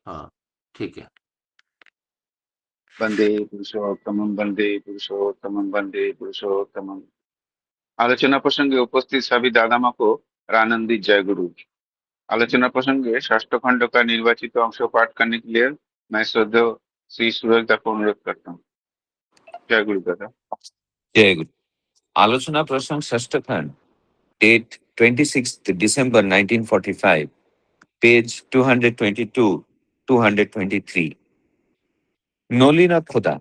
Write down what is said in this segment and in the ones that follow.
हाँ, ठीक है। वंदे पुरुषोत्तमं वंदे पुरुषोत्तमं वंदे पुरुषोत्तमं। আলোচনা প্রসঙ্গে উপস্থিত सभी दादा माँ को रानंदित जय गुरु। आलोचना प्रसंगे षष्ठ खंड का निर्वाचित अंश पाठ करने के लिए मैं श्रद्धेय श्री सूरज दा को अनुरोध करता हूँ। जय गुरु दादा। जय गुरु। आलोचना प्रसंग षष्ठ खंड, डेट 26 दिसंबर 1945, पेज 222 223। নলিনা খোদা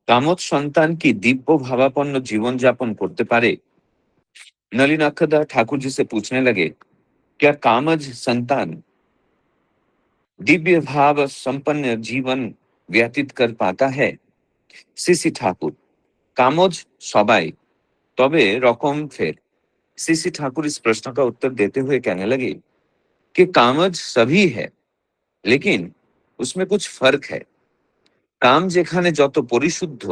কামত সন্তান কি दिव्य भावापन्न जीवन यापन करते पारे? नलिनाखदा ठाकुर जी से पूछने लगे, क्या कामज संतान दिव्य भाव संपन्न जीवन व्यतीत कर पाता है? सीसी ठाकुर, कामज सबाई, तबे रकम फेर। सीसी ठाकुर इस प्रश्न का उत्तर देते हुए कहने लगे कि कामज सभी है, लेकिन उसमें कुछ फर्क है। काम যেখানে যত পরিশুদ্ধ,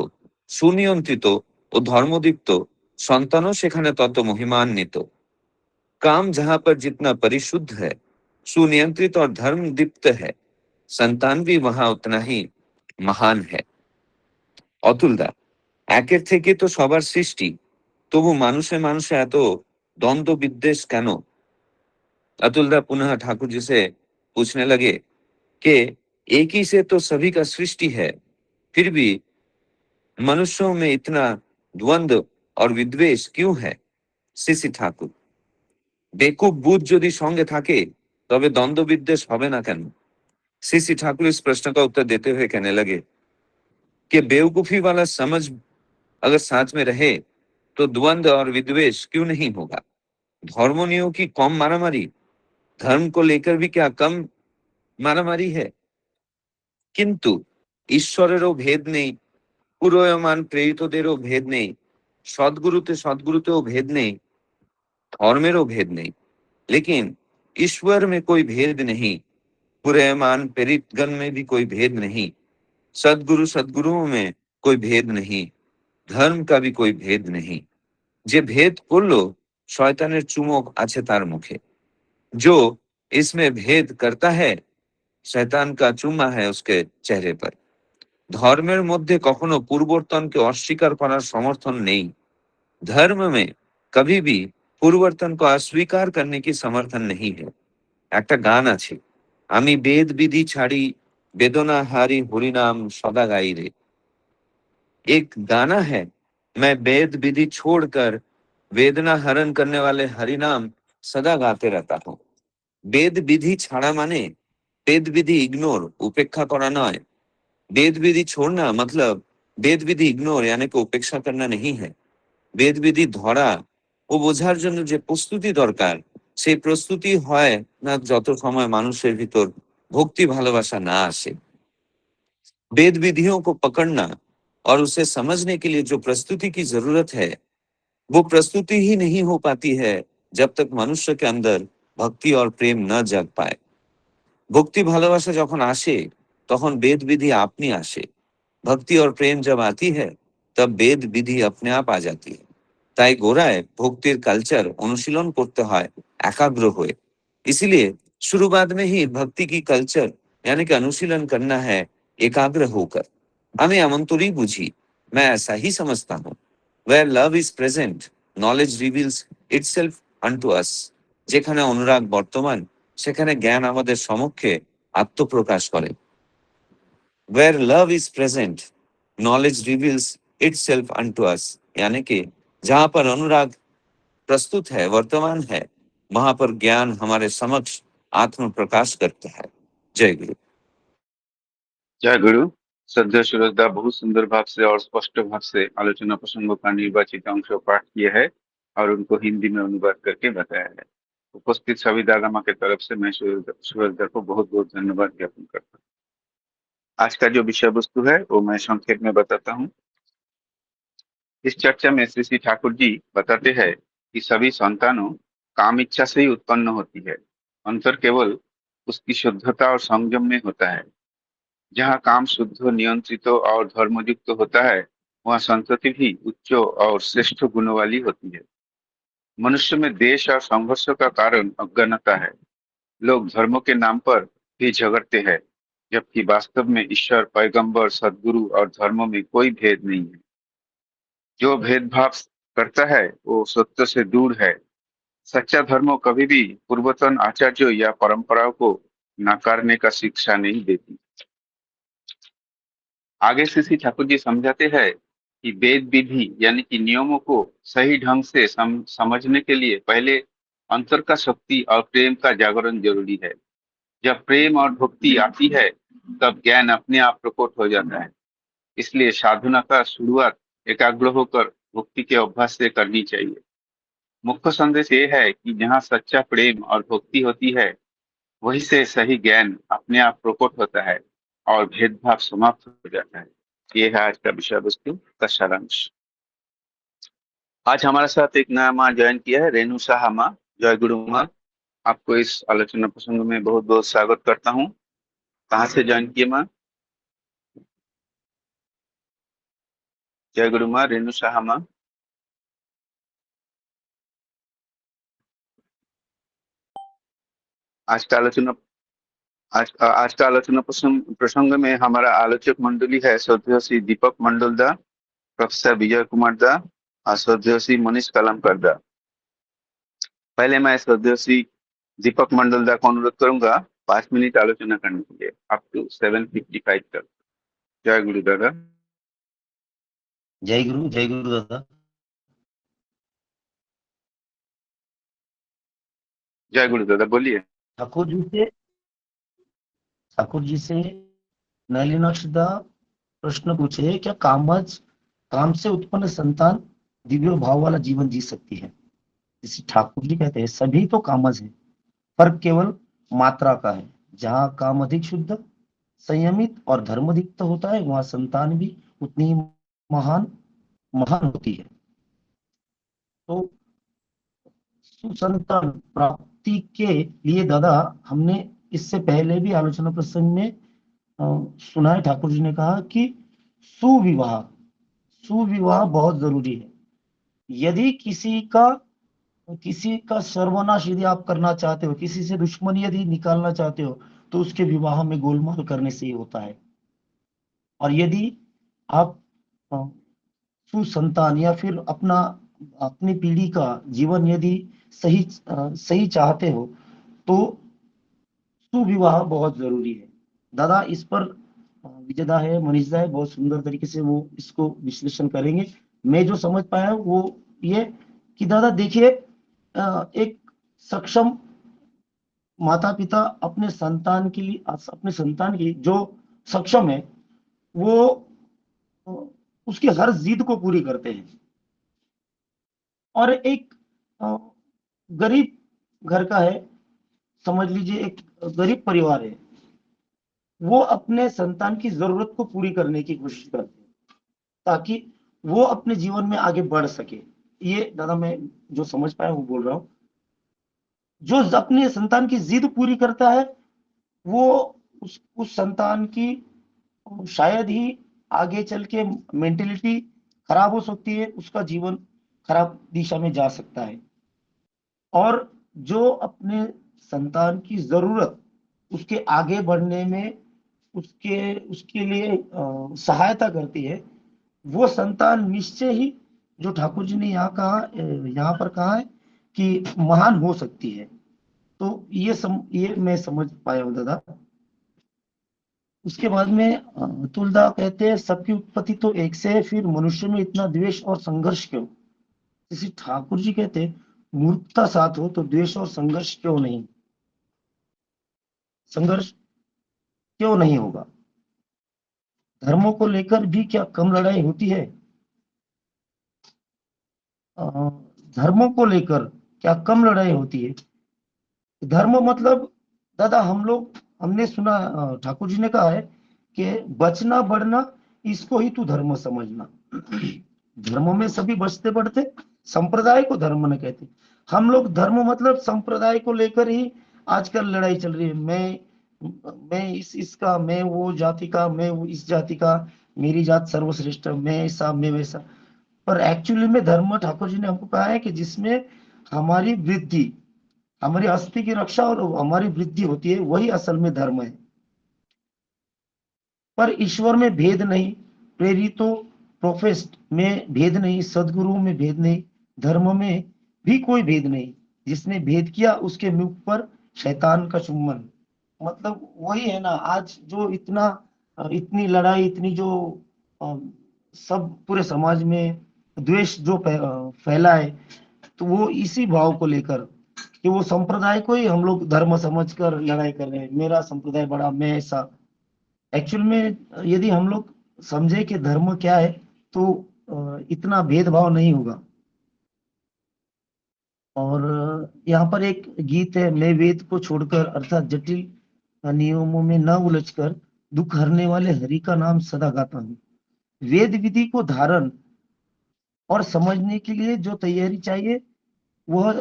সুনিয়ন্ত্রিত ও ধর্মদীপ্ত, সন্তানও সেখানে তত মহিমান্বিত। काम जहां पर जितना परिशुद्ध है, सुनियंत्रित और धर्म दीप्त है, संतान भी वहां उतना ही महान है। অতুলদা, একের থেকে তো সবার সৃষ্টি, তবু মানুষে মানুষে এত দ্বন্দ্ব বিদ্বেষ কেন? अतुलदा पुनः ठाकुर जी से पूछने लगे कि एक ही से तो सभी का सृष्टि है, फिर भी मनुष्यों में इतना द्वंद्व और विद्वेष क्यों है? सीसी ठाकुर, बेकुब बुद्ध यदि संगे থাকে তবে দ্বন্দ্ব বিদ্বেষ হবে না কেন? सीसी ठाकुर इस प्रश्न का उत्तर देते हुए कहने लगे कि बेवकूफी वाला समझ अगर साथ में रहे तो द्वंद्व और विद्वेष क्यों नहीं होगा? धर्मनियों की कम मारामारी, धर्म को लेकर भी क्या कम मारामारी है? किंतु ঈশ্বরেরও ভেদ নেই, পুরোয়মান প্রেরিতদেরও ভেদ নেই, सदगुरुतेও भेद नहीं, धर्मेरो भेद नहीं, लेकिन ईश्वर में कोई भेद नहीं, पुरयमान प्रेरितगण में भी कोई भेद नहीं, सदगुरुओं में कोई भेद नहीं, धर्म का भी कोई भेद नहीं। जे भेद করলো শয়তানের চুমক আছে তার মুখে। जो इसमें भेद करता है, शैतान का चुम्मा है उसके चेहरे पर। ধর্মের মধ্যে কখনো পূর্ববর্তনকে অস্বীকার করার সমর্থন নেই। धर्म में कभी भी पूर्ववर्तन को अस्वीकार करने की समर्थन नहीं है। একটা গান আছে, আমি বেদ বিধি ছাড়ি বেদনা হারি হরিনাম সদা গাই রে। एक गाना है, मैं वेद विधि छोड़कर वेदना हरण करने वाले हरिनाम सदा गाते रहता हूँ। वेद विधि ছাড়া মানে वेद विधि इग्नोर, उपेक्षा करा नয়। वेद विधि छोड़ना मतलब वेद विधि इग्नोर यानी कि उपेक्षा करना नहीं है। वेद विधि ধরা ও বোঝার জন্য যে প্রস্তুতি দরকার, সেই প্রস্তুতি হয় না যত সময় মানুষের ভিতর ভক্তি ভালোবাসা না আসে। वेद विधियों को पकड़ना और उसे समझने के लिए जो प्रस्तुति की जरूरत है, वो प्रस्तुति ही नहीं हो पाती है जब तक मनुष्य के अंदर भक्ति और प्रेम न जग पाए। भक्ति ভালোবাসা যখন আসে তখন वेद विधि আপনি আসে। भक्ति और प्रेम जब आती है तब वेद विधि अपने आप आ जाती है। তাই গোড়ায় ভক্তির কালচার অনুশীলন করতে হয় एकाग्र हुए। इसलिए शुरुआत में ही भक्ति की कल्चर यानी कि अनुशीलन करना है एकाग्र होकर। আমি এমনতরই বুঝি, मैं ऐसा ही समझता हूँ। Where love is present, knowledge reveals itself unto us। যেখানে অনুরাগ বর্তমান, সেখানে জ্ঞান আমাদের সমক্ষে আত্মপ্রকাশ করে। Where love is present, knowledge reveals itself unto us, यानी कि जहां पर अनुराग प्रस्तुत है, वर्तमान है, वहां पर ज्ञान हमारे समक्ष आत्म प्रकाश करता है। जय गुरु। जय गुरु। श्रद्धेय सूरज दा बहुत सुंदर भाव से और स्पष्ट भाव से आलोचना प्रसंगों का निर्वाचित अंश पाठ किया है और उनको हिंदी में अनुवाद करके बताया है। उपस्थित सभी दादा माँ की तरफ से मैं सूरज दा को बहुत बहुत धन्यवाद ज्ञापन करता हूँ। आज का जो विषय वस्तु है वो मैं संक्षेप में बताता हूँ। इस चर्चा में श्री श्री ठाकुर जी बताते हैं कि सभी संतानों काम इच्छा से ही उत्पन्न होती है। अंतर केवल उसकी शुद्धता और संयम में होता है। जहाँ काम शुद्ध, नियंत्रित और धर्मयुक्त होता है, वहाँ संतति भी उच्च और श्रेष्ठ गुणों वाली होती है। मनुष्य में देश और संघर्ष का कारण अज्ञानता है। लोग धर्मों के नाम पर भी झगड़ते हैं, जबकि वास्तव में ईश्वर, पैगंबर, सदगुरु और धर्मों में कोई भेद नहीं है। जो भेदभाव करता है वो सत्य से दूर है। सच्चा धर्म कभी भी पूर्वतन आचार्यों या परंपराओं को नकारने का शिक्षा नहीं देती। आगे श्री ठाकुर जी समझाते हैं कि वेद विधि यानी कि नियमों को सही ढंग से समझने के लिए पहले अंतर का शक्ति और प्रेम का जागरण जरूरी है। जब प्रेम और भक्ति आती है तब ज्ञान अपने आप प्रकट हो जाता है। इसलिए साधना का शुरुआत एकाग्र होकर भक्ति के अभ्यास से करनी चाहिए। मुख्य संदेश ये है कि जहाँ सच्चा प्रेम और भक्ति होती है वहीं से सही ज्ञान अपने आप प्रकट होता है और भेदभाव समाप्त हो जाता है। ये है आज का विषय वस्तु का सारांश। आज हमारे साथ एक नया माँ ज्वाइन किया है, रेणु साहा माँ। जय गुरु माँ। आपको इस आलोचना प्रसंग में बहुत बहुत स्वागत करता हूँ। कहाँ से ज्वाइन किए माँ? जय गुरु माँ, रेणु साहा माँ। आज का आलोचना आज का आलोचना प्रसंग में हमारा आलोचक मंडली है श्रद्धेय श्री दीपक मंडल दा, प्रोफेसर विजय कुमार दा और श्रद्धेय श्री मनीष कलमकर दा। पहले मैं श्रद्धेय श्री दीपक मंडल दा को अनुरोध करूंगा 5 मिनट आलोचना करने के लिए, अप टू 7:55 तक। जय गुरु दादा। जय गुरु दादा। जय गुरु दादा, बोलिए। ठाकुर जी से नलिनाक्ष दा प्रश्न पूछे, क्या काम से उत्पन्न संतान दिव्य भाव वाला जीवन जी सकती है? इसे ठाकुर जी कहते हैं सभी तो कामज है, फर्क केवल मात्रा का है। जहाँ काम अधिक शुद्ध, संयमित और धर्मयुक्त होता है वहां संतान भी उतनी ही महान महान होती है। तो सुसंतान प्राप्ति के लिए दादा हमने इससे पहले भी आलोचना प्रसंग में सुना है, ठाकुर जी ने कहा कि सुविवाह सुविवाह बहुत जरूरी है। यदि किसी का सर्वनाश यदि आप करना चाहते हो, किसी से दुश्मनी यदि निकालना चाहते हो, तो उसके विवाह में गोलमाल करने से ही होता है। और यदि आप सुसंतान या फिर अपनी पीढ़ी का जीवन यदि सही चाहते हो तो सुविवाह बहुत जरूरी है। दादा इस पर विजयदा है, मनीषदा है, बहुत सुंदर तरीके से वो इसको विश्लेषण करेंगे। मैं जो समझ पाया वो ये कि दादा देखिए, एक सक्षम माता पिता अपने संतान की जो सक्षम है वो उसकी हर जिद को पूरी करते हैं। और एक गरीब घर का है, समझ लीजिए एक गरीब परिवार है, वो अपने संतान की जरूरत को पूरी करने की कोशिश करते हैं ताकि वो अपने जीवन में आगे बढ़ सके। ये दादा मैं जो समझ पाया वो बोल रहा हूँ। जो अपने संतान की जिद पूरी करता है वो उस संतान की शायद ही आगे चल के मेंटेलिटी खराब हो सकती है, उसका जीवन खराब दिशा में जा सकता है। और जो अपने संतान की जरूरत उसके आगे बढ़ने में उसके लिए सहायता करती है, वो संतान निश्चय ही जो ठाकुर जी ने यहाँ पर कहा है कि महान हो सकती है। तो ये मैं समझ पाया हूँ दादा। उसके बाद में तुलदा कहते हैं सबकी उत्पत्ति तो एक से है, फिर मनुष्य में इतना द्वेष और संघर्ष क्यों? जैसे ठाकुर जी कहते हैं मूर्खता साथ हो तो द्वेष और संघर्ष क्यों नहीं? संघर्ष क्यों नहीं होगा? धर्मों को लेकर भी क्या कम लड़ाई होती है? धर्मों को लेकर क्या कम लड़ाई होती है? धर्म मतलब दादा हमने सुना, ठाकुर जी ने कहा है कि बचना बढ़ना इसको ही तू धर्म समझना। धर्म में सभी बचते बढ़ते, संप्रदाय को धर्म न कहते। हम लोग धर्म मतलब संप्रदाय को लेकर ही आजकल लड़ाई चल रही है। मैं इसका, मैं वो जाति का, मैं वो इस जाति का, मेरी जात सर्वश्रेष्ठ, मैं ऐसा मैं वैसा। पर एक्चुअली में धर्म ठाकुर जी ने हमको कहा है कि जिसमें हमारी वृद्धि, हमारी अस्थि की रक्षा और हमारी वृद्धि होती है, वही असल में धर्म है। पर ईश्वर में भेद नहीं, प्रेरितों प्रोफेस्ट में भेद नहीं, सदगुरुओं में भेद नहीं, धर्म में भी कोई भेद नहीं। जिसने भेद किया उसके मुख पर शैतान का चुम्बन। मतलब वही है ना, आज जो इतनी लड़ाई, इतनी जो अ, सब पूरे समाज में द्वेष जो फैला है, तो वो इसी भाव को लेकर कि वो संप्रदाय को ही हम लोग धर्म समझकर लड़ाई कर रहे हैं, मेरा संप्रदाय बड़ा, मैं ऐसा। एक्चुअल में यदि हम लोग समझे कि धर्म क्या है, तो इतना भेदभाव नहीं होगा। और यहाँ पर एक गीत है, मैं वेद को छोड़कर अर्थात जटिल नियमों में न उलझकर दुख हरने वाले हरि का नाम सदा गाता हूँ। वेद विधि को धारण और समझने के लिए जो तैयारी चाहिए, वह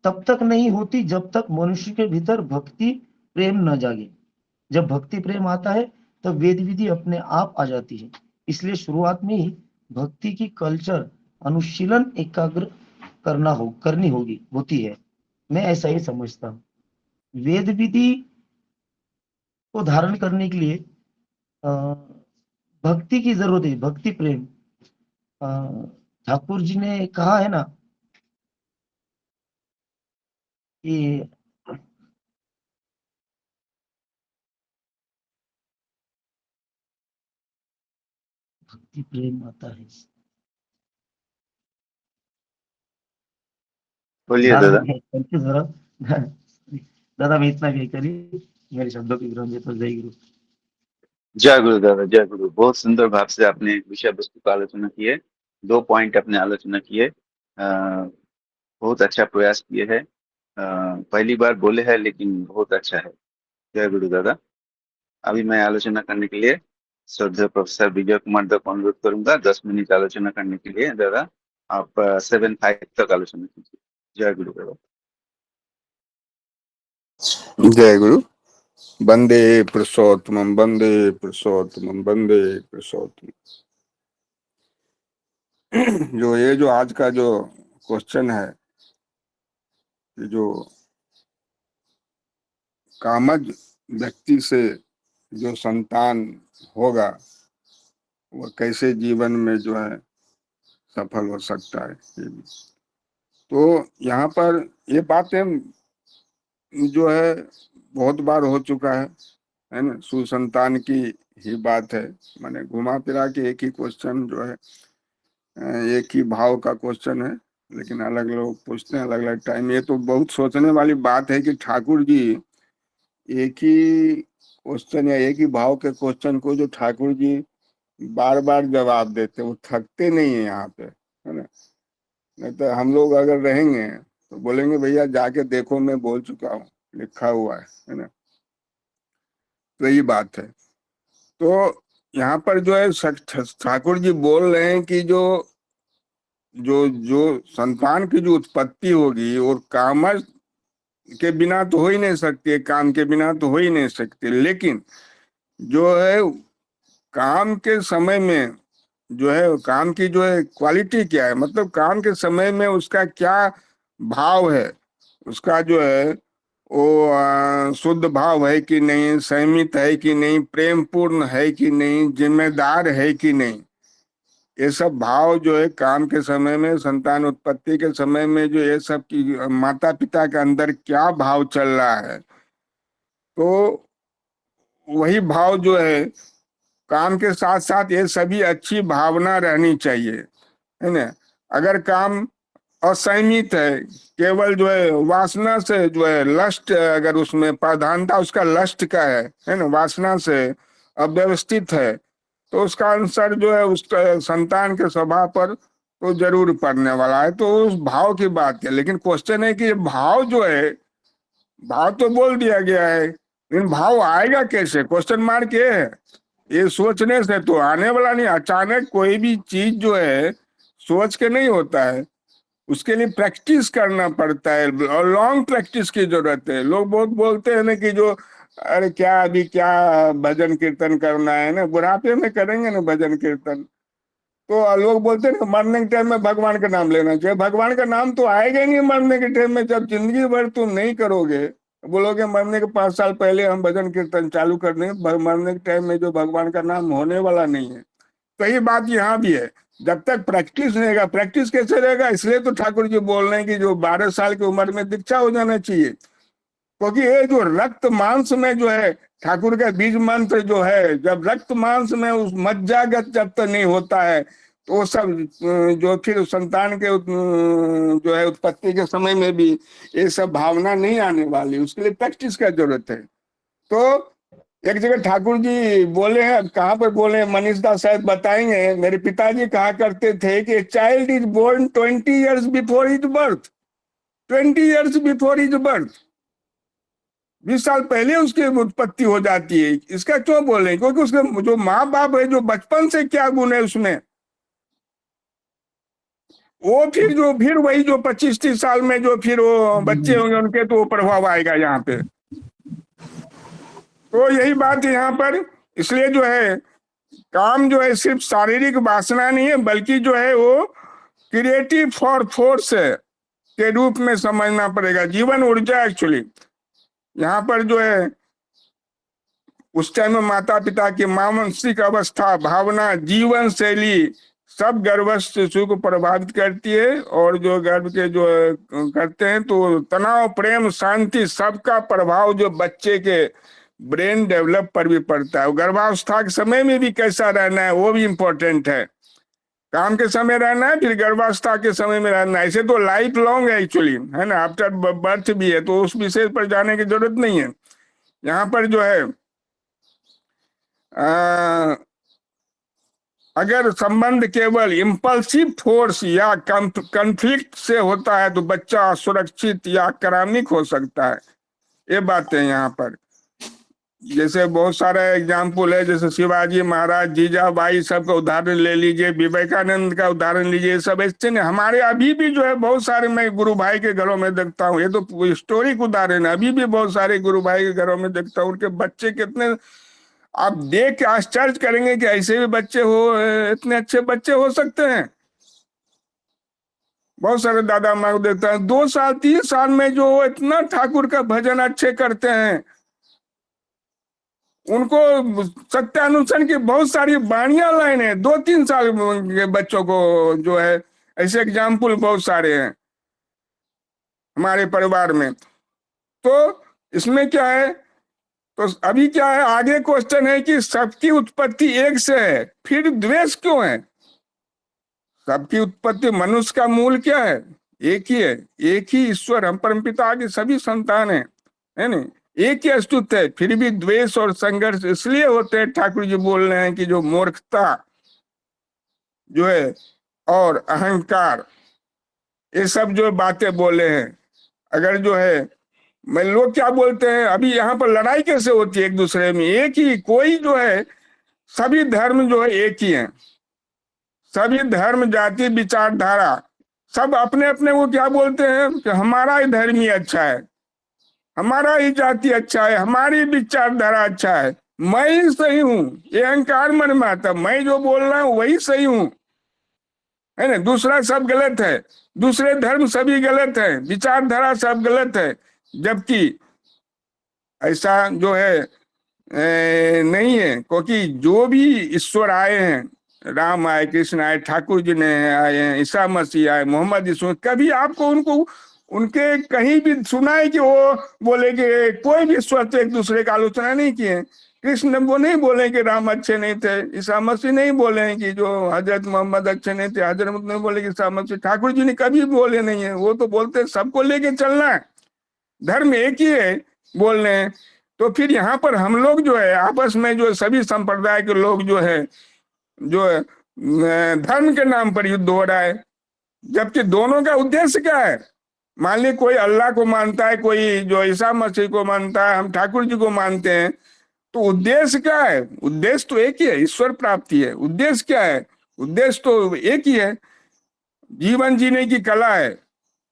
तब तक नहीं होती जब तक मनुष्य के भीतर भक्ति प्रेम न जागे। जब भक्ति प्रेम आता है तब वेद विधि अपने आप आ जाती है। इसलिए शुरुआत में ही भक्ति की कल्चर अनुशीलन एकाग्र करनी होती है। मैं ऐसा ही समझता हूँ। वेद विधि को धारण करने के लिए भक्ति की जरूरत है, भक्ति प्रेम। ठाकुर जी ने कहा है ना कि भक्ति प्रेम आता है। बोलिए दादा दादा। थैंक यू जरा। दादा मैं इतना कही करिए, मेरे शब्दों की विराम देता हूं। जय गुरु। जय गुरु दादा, जय गुरु। बहुत सुंदर भाव से आपने विषय वस्तु का आलोचना की है। 2 पॉइंट आपने आलोचना किए। बहुत अच्छा प्रयास किए है। पहली बार बोले हैं लेकिन बहुत अच्छा है। जय गुरु दादा। अभी मैं आलोचना करने के लिए श्रद्धेय प्रोफेसर विजय कुमार दादा को अनुरोध करूंगा 10 मिनट आलोचना करने के लिए। दादा आप 7:05 तक आलोचना कीजिए। जय गुरु दादा। जय गुरु। वंदे पुरुषोत्तमं, वंदे पुरुषोत्तमं, वंदे पुरुषोत्तम। जो आज का जो क्वेश्चन है, जो कामज व्यक्ति से जो संतान होगा, वह कैसे जीवन में जो है सफल हो सकता है। तो यहाँ पर ये बातें जो है बहुत बार हो चुका है ना। सुसंतान की ही बात है, माने घुमा फिरा के एक ही क्वेश्चन जो है, एक ही भाव का क्वेश्चन है, लेकिन अलग लोग पूछते हैं अलग अलग टाइम। ये तो बहुत सोचने वाली बात है कि ठाकुर जी एक ही क्वेश्चन या एक ही भाव के क्वेश्चन को जो ठाकुर जी बार बार जवाब देते, वो थकते नहीं है यहाँ पे, है ना। नहीं तो हम लोग अगर रहेंगे तो बोलेंगे भैया जाके देखो मैं बोल चुका हूँ, लिखा हुआ है ना। तो यही बात है। तो यहाँ पर जो है ठाकुर जी बोल रहे हैं कि जो जो जो संतान की जो उत्पत्ति होगी और कामज के बिना तो हो ही नहीं सकती है, काम के बिना तो हो ही नहीं सकती। लेकिन जो है काम के समय में जो है, काम की जो है क्वालिटी क्या है, मतलब काम के समय में उसका क्या भाव है, उसका जो है वो शुद्ध भाव है कि नहीं, संयमित है कि नहीं, प्रेम पूर्ण है कि नहीं, जिम्मेदार है कि नहीं। ये सब भाव जो है काम के समय में, संतान उत्पत्ति के समय में जो ये सब की माता पिता के अंदर क्या भाव चल रहा है, तो वही भाव जो है काम के साथ साथ ये सभी अच्छी भावना रहनी चाहिए, है ना। अगर काम असंयमित है, केवल जो है वासना से जो है लस्ट, अगर उसमें प्रधानता उसका लस्ट का है ना, वासना से अव्यवस्थित है, तो उसका आंसर जो है उसका संतान के स्वभाव पर तो जरूर पड़ने वाला है। तो उस भाव की बात है। लेकिन क्वेश्चन है कि भाव जो है, भाव तो बोल दिया गया है, लेकिन भाव आएगा कैसे, क्वेश्चन मार्क ये है। ये सोचने से तो आने वाला नहीं। अचानक कोई भी चीज जो है सोच के नहीं होता है, उसके लिए प्रैक्टिस करना पड़ता है और लॉन्ग प्रैक्टिस की जरूरत है। लोग बहुत बोलते हैं ना कि जो अरे क्या अभी क्या भजन कीर्तन करना है ना, बुढ़ापे में करेंगे ना भजन कीर्तन। तो लोग बोलते हैं ना मरने के टाइम में भगवान का नाम लेना चाहिए। भगवान का नाम तो आएगा ही नहीं मरने के टाइम में। जब जिंदगी भर तुम नहीं करोगे बोलोगे मरने के 5 साल पहले हम भजन कीर्तन चालू कर देंगे, मरने के टाइम में जो भगवान का नाम होने वाला नहीं है। तो ये बात यहाँ भी है, जब तक प्रैक्टिस नहीं रहेगा, प्रैक्टिस कैसे रहेगा, इसलिए तो ठाकुर जी बोल रहे हैं कि जो 12 साल की उम्र में दीक्षा हो जाना चाहिए, क्योंकि ये जो रक्त मांस में जो है ठाकुर का बीज मंत्र जो है, जब रक्त मांस में उस मज्जागत जब तक नहीं होता है तो वो सब जो फिर संतान के जो है उत्पत्ति के समय में भी ये सब भावना नहीं आने वाली, उसके लिए प्रैक्टिस का जरूरत है। तो एक जगह ठाकुर जी बोले हैं, कहाँ पर बोले हैं, मनीष दास शायद बताएंगे, मेरे पिताजी कहा करते थे कि child is born 20 years before his birth, 20 years before his birth, 20 साल पहले उसकी उत्पत्ति हो जाती है। इसका क्यों बोले, क्योंकि उसके जो माँ बाप है, जो बचपन से क्या गुण है उसमें, वो फिर वही जो 25-30 साल में जो फिर वो बच्चे होंगे उनके तो वो प्रभाव आएगा यहाँ पे। तो यही बात है यहाँ पर। इसलिए जो है काम जो है सिर्फ शारीरिक वासना नहीं है, बल्कि जो है वो क्रिएटिव फॉर फोर्स के रूप में समझना पड़ेगा, जीवन ऊर्जा एक्चुअली। यहाँ पर जो है उस टाइम में माता पिता की मानसिक अवस्था, भावना, जीवन शैली सब गर्भस्थ शिशु को प्रभावित करती है, और जो गर्भ के जो करते हैं तो तनाव, प्रेम, शांति सबका प्रभाव जो बच्चे के ब्रेन डेवलप पर भी पड़ता है। गर्भावस्था के समय में भी कैसा रहना है वो भी इम्पोर्टेंट है, काम के समय रहना है, फिर गर्भावस्था के समय में रहना है। ऐसे तो लाइफ लॉन्ग है एक्चुअली, है ना, आफ्टर बर्थ भी है, तो उस विषय पर जाने की जरूरत नहीं है। यहाँ पर जो है अगर संबंध केवल इम्पल्सिव फोर्स या कंफ्लिक्ट से होता है तो बच्चा सुरक्षित या आक्रामक हो सकता है। ये बातें यहाँ पर, जैसे बहुत सारे एग्जाम्पल है, जैसे शिवाजी महाराज, जीजाबाई सबका उदाहरण ले लीजिए, विवेकानंद का उदाहरण लीजिए, सब ऐसे नहीं। हमारे अभी भी जो है बहुत सारे, मैं गुरु भाई के घरों में देखता हूँ, ये तो हिस्टोरिक उदाहरण है, अभी भी बहुत सारे गुरु भाई के घरों में देखता हूँ, उनके बच्चे कितने, आप देख के आश्चर्य करेंगे कि ऐसे भी बच्चे हो, इतने अच्छे बच्चे हो सकते हैं। बहुत सारे दादा माँ को देखता है 2 साल 3 साल में जो इतना ठाकुर का भजन अच्छे करते हैं, उनको सत्यानुसन की बहुत सारी बाणियां लाइन है, 2-3 साल के बच्चों को जो है, ऐसे एग्जाम्पल बहुत सारे हैं हमारे परिवार में। तो इसमें क्या है, तो अभी क्या है, आगे क्वेश्चन है कि सबकी उत्पत्ति एक से है, फिर द्वेष क्यों है? सबकी उत्पत्ति, मनुष्य का मूल क्या है, एक ही है, एक ही ईश्वर, हम परमपिता के सभी संतान है ना, एक ही अस्तित्व है, फिर भी द्वेष और संघर्ष इसलिए होते हैं, ठाकुर जी बोल रहे हैं कि जो मूर्खता जो है और अहंकार, ये सब जो बातें बोले हैं, अगर जो है, मैं लोग क्या बोलते हैं, अभी यहाँ पर लड़ाई कैसे होती है एक दूसरे में, एक ही कोई जो है, सभी धर्म जो है एक ही है, सभी धर्म, जाति, विचारधारा सब अपने अपने वो क्या बोलते हैं कि हमारा ही धर्म ही अच्छा है, हमारा ही जाति अच्छा है, हमारी विचारधारा अच्छा है, मैं ही सही हूँ, ये अहंकार मन में आता, मैं जो बोल रहा हूँ वही सही हूँ, है ना, दूसरा सब गलत है, दूसरे धर्म सभी गलत है, विचारधारा सब गलत है। जबकि ऐसा जो है नहीं है, क्योंकि जो भी ईश्वर आए हैं, राम आए, कृष्ण आए, ठाकुर जी ने आए हैं, ईसा मसीह आए, मोहम्मद यीशु, कभी आपको उनको उनके कहीं भी सुना है कि वो बोले कि कोई भी ईश्वर तो एक दूसरे का आलोचना नहीं किए? कृष्ण वो नहीं बोले कि राम अच्छे नहीं थे, ईसा मसीह नहीं बोले कि जो हजरत मोहम्मद अच्छे नहीं थे, हजरत नहीं बोले कि ईसा मसीह, ठाकुर जी ने कभी बोले नहीं है। वो तो बोलते सबको लेके चलना है, धर्म एक ही है बोल रहे हैं। तो फिर यहाँ पर हम लोग जो है आपस में जो सभी संप्रदाय के लोग जो है धर्म के नाम पर युद्ध हो रहा है, जबकि दोनों का उद्देश्य क्या है? मान ली कोई अल्लाह को मानता है, कोई जो ईसा मसीह को मानता है, हम ठाकुर जी को मानते हैं, तो उद्देश्य क्या है? उद्देश्य तो एक ही है, ईश्वर प्राप्ति है। उद्देश्य क्या है? उद्देश्य तो एक ही है, जीवन जीने की कला है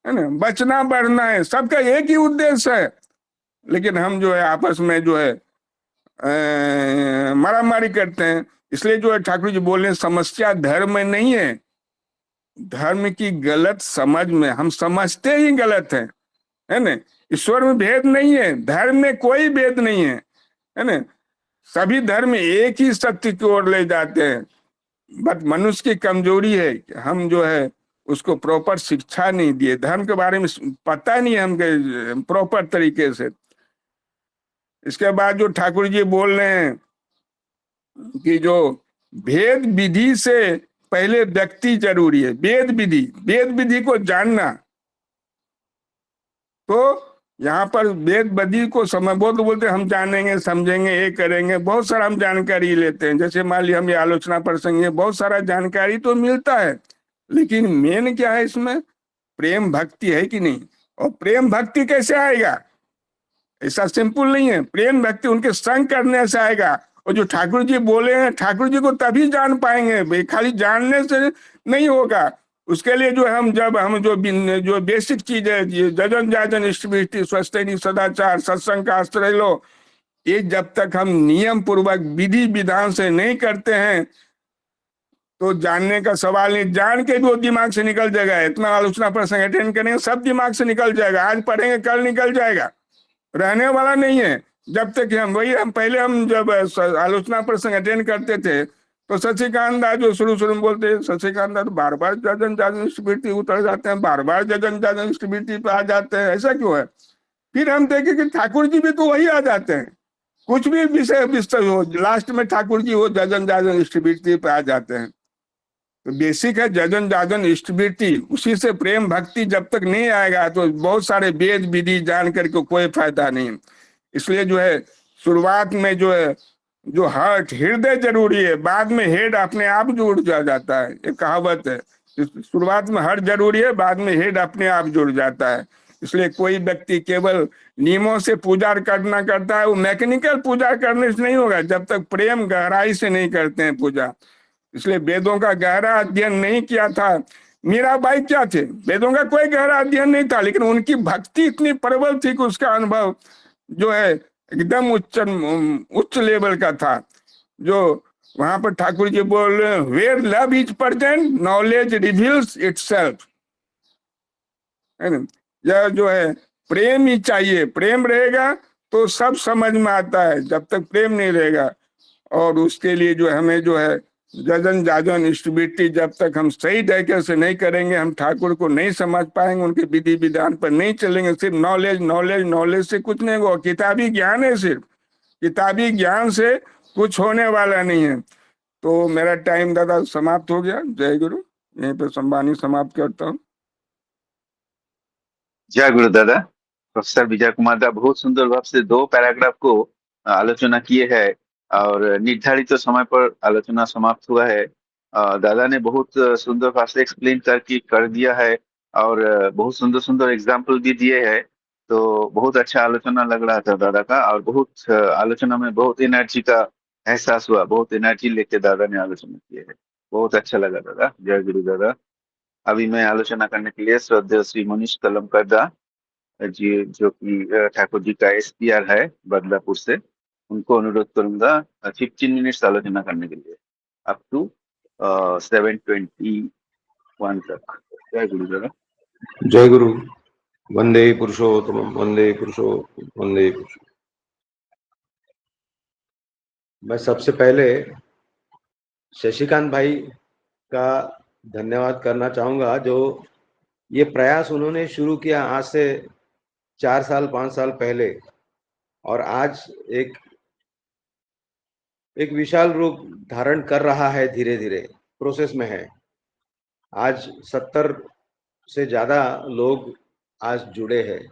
ना, बचना बढ़ना है, सबका एक ही उद्देश्य है। लेकिन हम जो है आपस में जो है मारामारी करते हैं। इसलिए जो है ठाकुर जी बोल रहे हैं समस्या धर्म में नहीं है, धर्म की गलत समझ में, हम समझते ही गलत है ना। ईश्वर में भेद नहीं है, धर्म में कोई भेद नहीं है ना। सभी धर्म एक ही सत्य की ओर ले जाते हैं। बट मनुष्य की कमजोरी है कि हम जो है उसको प्रॉपर शिक्षा नहीं दिए, धर्म के बारे में पता नहीं हमके प्रॉपर तरीके से। इसके बाद जो ठाकुर जी बोल रहे हैं कि जो भेद विधि से पहले व्यक्ति जरूरी है, वेद विधि को जानना। तो यहाँ पर वेद विधि को समझ बोलते हम जानेंगे, समझेंगे, ये करेंगे, बहुत सारा हम जानकारी लेते हैं। जैसे मान लिया हम ये आलोचना प्रसंग, बहुत सारा जानकारी तो मिलता है, लेकिन मेन क्या है इसमें? प्रेम भक्ति है कि नहीं? और प्रेम भक्ति कैसे आएगा? ऐसा सिंपल नहीं है। प्रेम भक्ति उनके संग करने से आएगा। और जो ठाकुर जी बोले हैं, ठाकुर जी को तभी जान पाएंगे भाई, खाली जानने से नहीं होगा। उसके लिए जो हम जो बेसिक चीज है, जजन जाजन इष्टवृष्टि स्वस्थ सदाचार सत्संग का आश्रय लो, ये जब तक हम नियम पूर्वक विधि विधान से नहीं करते हैं तो जानने का सवाल नहीं। जान के भी वो दिमाग से निकल जाएगा। इतना आलोचना प्रसंग अटेंड करेंगे, सब दिमाग से निकल जाएगा। आज पढ़ेंगे, कल निकल जाएगा, रहने वाला नहीं है। जब तक हम पहले जब आलोचना प्रसंग अटेंड करते थे तो शशिकांत दास जो शुरू में बोलते, शशिकांत दास बार बार जजन जाजन स्मृति उतर जाते हैं, बार बार जजन जाजन स्मृति पे आ जाते हैं, ऐसा क्यों है? फिर हम देखे कि ठाकुर जी भी तो वही आ जाते हैं। कुछ भी विषय हो, लास्ट में ठाकुर जी वो जजन जाजन स्मृति पे आ जाते हैं। तो बेसिक है जजन जाजन इष्टवृत्ति, उसी से प्रेम भक्ति जब तक नहीं आएगा तो बहुत सारे वेद विधि जान करके कोई फायदा नहीं। इसलिए जो है शुरुआत में जो है जो हार्ट हृदय जरूरी है, बाद में हेड अपने आप जुड़ जाता है। एक कहावत है, शुरुआत में हार्ट जरूरी है, बाद में हेड अपने आप जुड़ जाता है। इसलिए कोई व्यक्ति केवल नियमों से पूजा करता है, वो मैकेनिकल पूजा करने से नहीं होगा जब तक प्रेम गहराई से नहीं करते हैं पूजा। इसलिए वेदों का गहरा अध्ययन नहीं किया था। मीराबाई क्या थे? वेदों का कोई गहरा अध्ययन नहीं था, लेकिन उनकी भक्ति इतनी प्रबल थी कि उसका अनुभव जो है एकदम उच्च लेवल का था। जो वहां पर ठाकुर जी बोल रहे हैं, where love is present knowledge reveals itself. यह जो है प्रेम ही चाहिए, प्रेम रहेगा तो सब समझ में आता है। जब तक प्रेम नहीं रहेगा, और उसके लिए जो हमें जो है जजन जाजन इष्टवृत्ति जब तक हम सही तरीके से नहीं करेंगे, हम ठाकुर को नहीं समझ पाएंगे, उनके विधि विधान पर नहीं चलेंगे। सिर्फ नॉलेज से कुछ नहीं होगा। किताबी ज्ञान है, सिर्फ किताबी ज्ञान से कुछ होने वाला नहीं है। तो मेरा टाइम दादा समाप्त हो गया। जय गुरु। यहीं पर संवाणी समाप्त करता हूँ। जय गुरु दादा। प्रोफेसर विजय कुमार दा बहुत सुंदर भाव से 2 पैराग्राफ को आलोचना किए है और निर्धारित तो समय पर आलोचना समाप्त हुआ है। दादा ने बहुत सुंदर भाव से एक्सप्लेन कर दिया है और बहुत सुंदर सुंदर एग्जाम्पल भी दिए हैं। तो बहुत अच्छा आलोचना लग रहा था दादा का, और बहुत आलोचना में बहुत एनर्जी का एहसास हुआ, बहुत एनर्जी लेके दादा ने आलोचना की है। बहुत अच्छा लगा दादा। जय गुरु दादा। अभी मैं आलोचना करने के लिए श्रद्धेय श्री मनीष तलमकर दा जी, जो कि ठाकुर जी का SPR है बदलापुर से, उनको अनुरोध करूंगा 15 मिनट्स आलोचना करने के लिए, अप टू 7:21 तक। जय गुरु दादा। जय गुरु। वंदे पुरुषोत्तम वंदे पुरुषोत्तम वंदे पुरुषोत्तम। मैं सबसे पहले शशिकांत भाई का धन्यवाद करना चाहूंगा, जो ये प्रयास उन्होंने शुरू किया आज से 4 साल 5 साल पहले, और आज एक विशाल रूप धारण कर रहा है, धीरे धीरे प्रोसेस में है। आज 70 से ज्यादा लोग आज जुड़े हैं।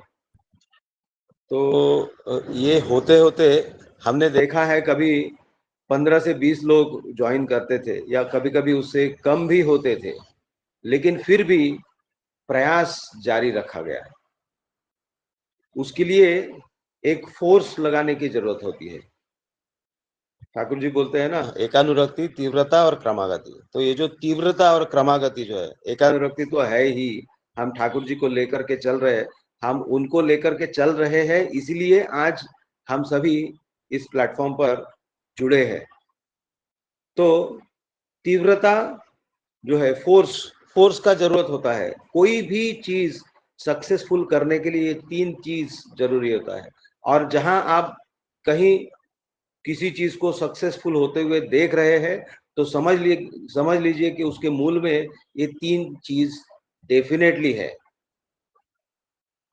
तो ये होते होते हमने देखा है कभी 15 से 20 लोग ज्वाइन करते थे, या कभी कभी उससे कम भी होते थे, लेकिन फिर भी प्रयास जारी रखा गया। उसके लिए एक फोर्स लगाने की जरूरत होती है। ठाकुर जी बोलते हैं ना, एकानुरक्ति, तीव्रता और क्रमागति। तो ये जो तीव्रता और क्रमागति जो है, एकानुरक्ति तो है ही, हम ठाकुर जी को लेकर के चल रहे हैं, हम उनको लेकर के चल रहे हैं, इसीलिए आज हम सभी इस प्लेटफॉर्म पर जुड़े हैं। तो तीव्रता जो है, फोर्स का जरूरत होता है। कोई भी चीज सक्सेसफुल करने के लिए ये 3 चीज जरूरी होता है। और जहां आप कहीं किसी चीज को सक्सेसफुल होते हुए देख रहे हैं, तो समझ लीजिए कि उसके मूल में ये 3 चीज डेफिनेटली है।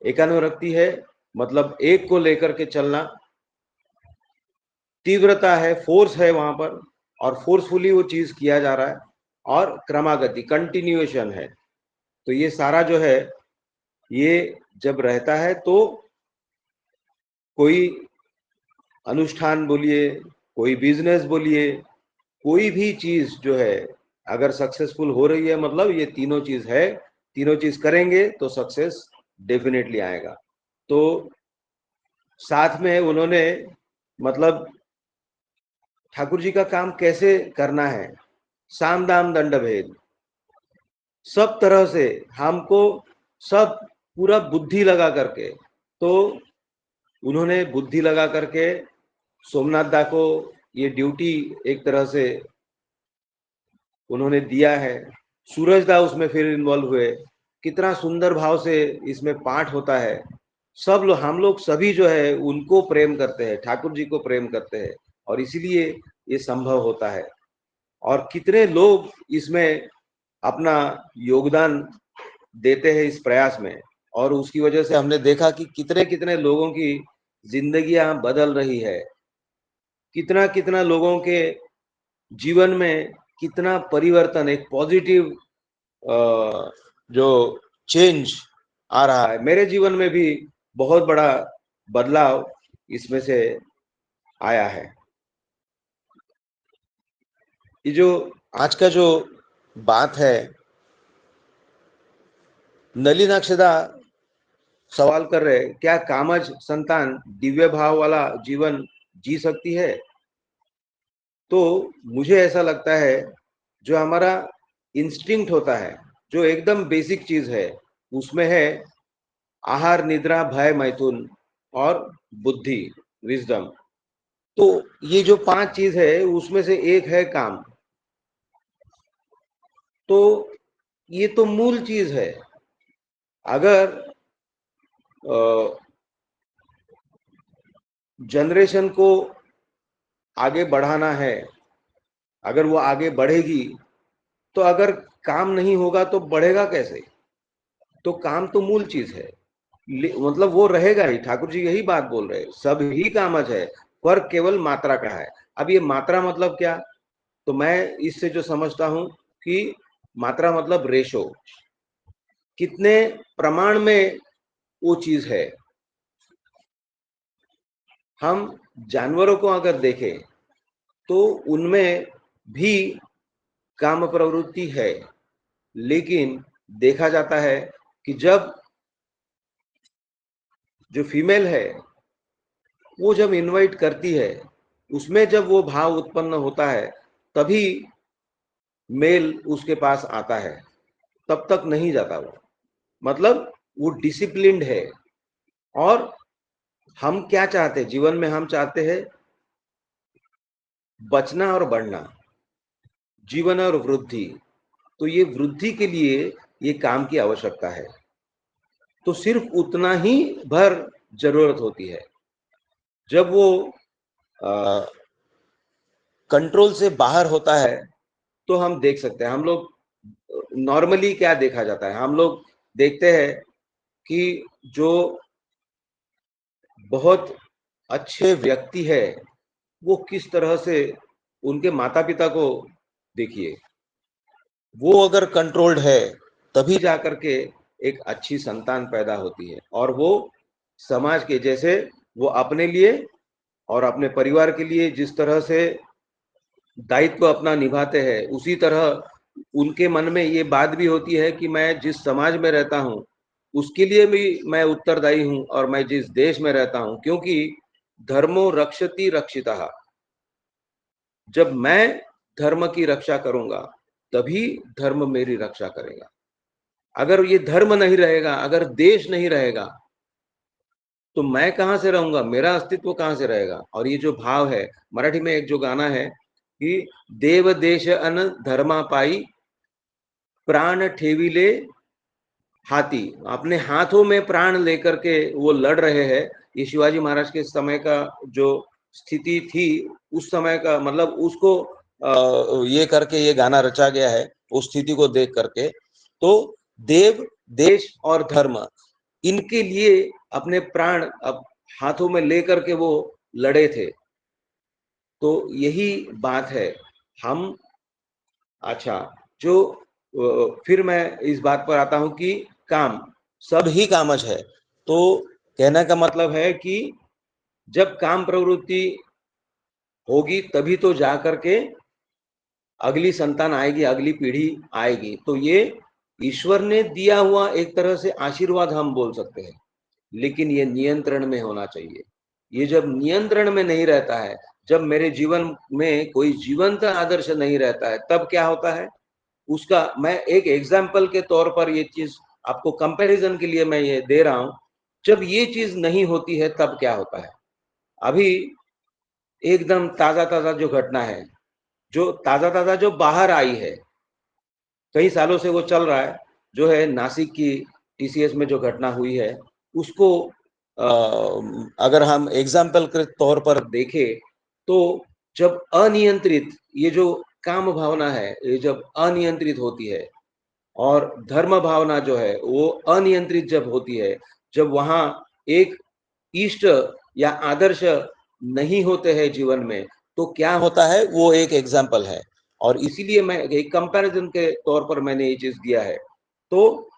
एकान्वरक्ति है, मतलब एक को लेकर के चलना, तीव्रता है, फोर्स है वहां पर, और फोर्सफुली वो चीज किया जा रहा है, और क्रमागति, कंटिन्यूएशन है। तो ये सारा जो है, ये जब रहता है तो कोई अनुष्ठान बोलिए, कोई बिजनेस बोलिए, कोई भी चीज जो है अगर सक्सेसफुल हो रही है, मतलब ये तीनों चीज है, तीनों चीज करेंगे तो सक्सेस डेफिनेटली आएगा। तो साथ में उन्होंने, मतलब ठाकुर जी का काम कैसे करना है, साम दाम दंड भेद, सब तरह से हमको, सब पूरा बुद्धि लगा करके, तो उन्होंने बुद्धि लगा करके सोमनाथ दा को ये ड्यूटी एक तरह से उन्होंने दिया है। सूरज दा उसमें फिर इन्वॉल्व हुए, कितना सुंदर भाव से इसमें पाठ होता है। सब लोग, हम लोग सभी जो है उनको प्रेम करते हैं, ठाकुर जी को प्रेम करते हैं, और इसीलिए ये संभव होता है। और कितने लोग इसमें अपना योगदान देते हैं इस प्रयास में, और उसकी वजह से हमने देखा कि कितने कितने लोगों की जिंदगियां बदल रही है, कितना कितना लोगों के जीवन में कितना परिवर्तन, एक पॉजिटिव जो चेंज आ रहा है। मेरे जीवन में भी बहुत बड़ा बदलाव इसमें से आया है। ये जो आज का जो बात है, नलिनाक्षदा सवाल कर रहे, क्या कामज संतान दिव्य भाव वाला जीवन जी सकती है? तो मुझे ऐसा लगता है, जो हमारा इंस्टिंक्ट होता है, जो एकदम बेसिक चीज है, उसमें है आहार, निद्रा, भय, मैथुन और बुद्धि, विजडम। तो ये जो 5 चीज है, उसमें से एक है काम। तो ये तो मूल चीज है। अगर जनरेशन को आगे बढ़ाना है, अगर वो आगे बढ़ेगी, तो अगर काम नहीं होगा तो बढ़ेगा कैसे? तो काम तो मूल चीज है, मतलब वो रहेगा ही। ठाकुर जी यही बात बोल रहे हैं, सब ही कामज है, फर्क केवल मात्रा का है। अब ये मात्रा मतलब क्या? तो मैं इससे जो समझता हूं कि मात्रा मतलब रेशो, कितने प्रमाण में वो चीज है। हम जानवरों को अगर देखें तो उनमें भी काम प्रवृत्ति है, लेकिन देखा जाता है कि जब जो फीमेल है वो जब इनवाइट करती है, उसमें जब वो भाव उत्पन्न होता है, तभी मेल उसके पास आता है, तब तक नहीं जाता वो। मतलब वो डिसिप्लिन्ड है। और हम क्या चाहते हैं जीवन में? हम चाहते हैं बचना और बढ़ना, जीवन और वृद्धि। तो ये वृद्धि के लिए ये काम की आवश्यकता है। तो सिर्फ उतना ही भर जरूरत होती है। जब वो कंट्रोल से बाहर होता है, तो हम देख सकते हैं, हम लोग नॉर्मली क्या देखा जाता है, हम लोग देखते हैं कि जो बहुत अच्छे व्यक्ति है, वो किस तरह से, उनके माता पिता को देखिए, वो अगर कंट्रोल्ड है, तभी जाकर के एक अच्छी संतान पैदा होती है, और वो समाज के, जैसे वो अपने लिए और अपने परिवार के लिए जिस तरह से दायित्व अपना निभाते हैं, उसी तरह उनके मन में ये बात भी होती है कि मैं जिस समाज में रहता हूँ उसके लिए भी मैं उत्तरदायी हूँ, और मैं जिस देश में रहता हूँ, क्योंकि धर्मो रक्षति रक्षितः। जब मैं धर्म की रक्षा करूंगा, तभी धर्म मेरी रक्षा करेगा। अगर ये धर्म नहीं रहेगा, अगर देश नहीं रहेगा, तो मैं कहां से रहूंगा, मेरा अस्तित्व कहां से रहेगा? और ये जो भाव है, मराठी में एक जो गाना है कि देव देश अन धर्मा पाई, प्राण ठेविले हाथी अपने हाथों में प्राण लेकर के वो लड़ रहे हैं। ये शिवाजी महाराज के समय का जो स्थिति थी, उस समय का मतलब उसको ये करके ये गाना रचा गया है, उस स्थिति को देख करके। तो देव, देश और धर्म, इनके लिए अपने प्राण अब हाथों में लेकर के वो लड़े थे। तो यही बात है। हम अच्छा, जो फिर मैं इस बात पर आता हूं कि काम सब ही कामच है। तो कहने का मतलब है कि जब काम प्रवृत्ति होगी तभी तो जा करके अगली संतान आएगी, अगली पीढ़ी आएगी। तो ये ईश्वर ने दिया हुआ एक तरह से आशीर्वाद हम बोल सकते हैं, लेकिन ये नियंत्रण में होना चाहिए। ये जब नियंत्रण में नहीं रहता है, जब मेरे जीवन में कोई जीवंत आदर्श नहीं रहता है, तब क्या होता है? उसका मैं एक एग्जाम्पल के तौर पर ये चीज आपको कंपैरिजन के लिए मैं ये दे रहा हूं। जब ये चीज नहीं होती है तब क्या होता है? अभी एकदम ताजा ताजा जो घटना है, जो ताजा ताजा जो बाहर आई है, कई सालों से वो चल रहा है, जो है नासिक की टीसीएस में जो घटना हुई है, उसको अगर हम एग्जाम्पल के तौर पर देखें, तो जब अनियंत्रित ये जो काम भावना है, ये जब अनियंत्रित होती है और धर्म भावना जो है वो अनियंत्रित जब होती है, जब वहां एक इष्ट या आदर्श नहीं होते हैं जीवन में, तो क्या होता है? वो एक एग्जाम्पल है। और इसीलिए मैं एक कंपैरिजन के तौर पर मैंने ये चीज दिया है। तो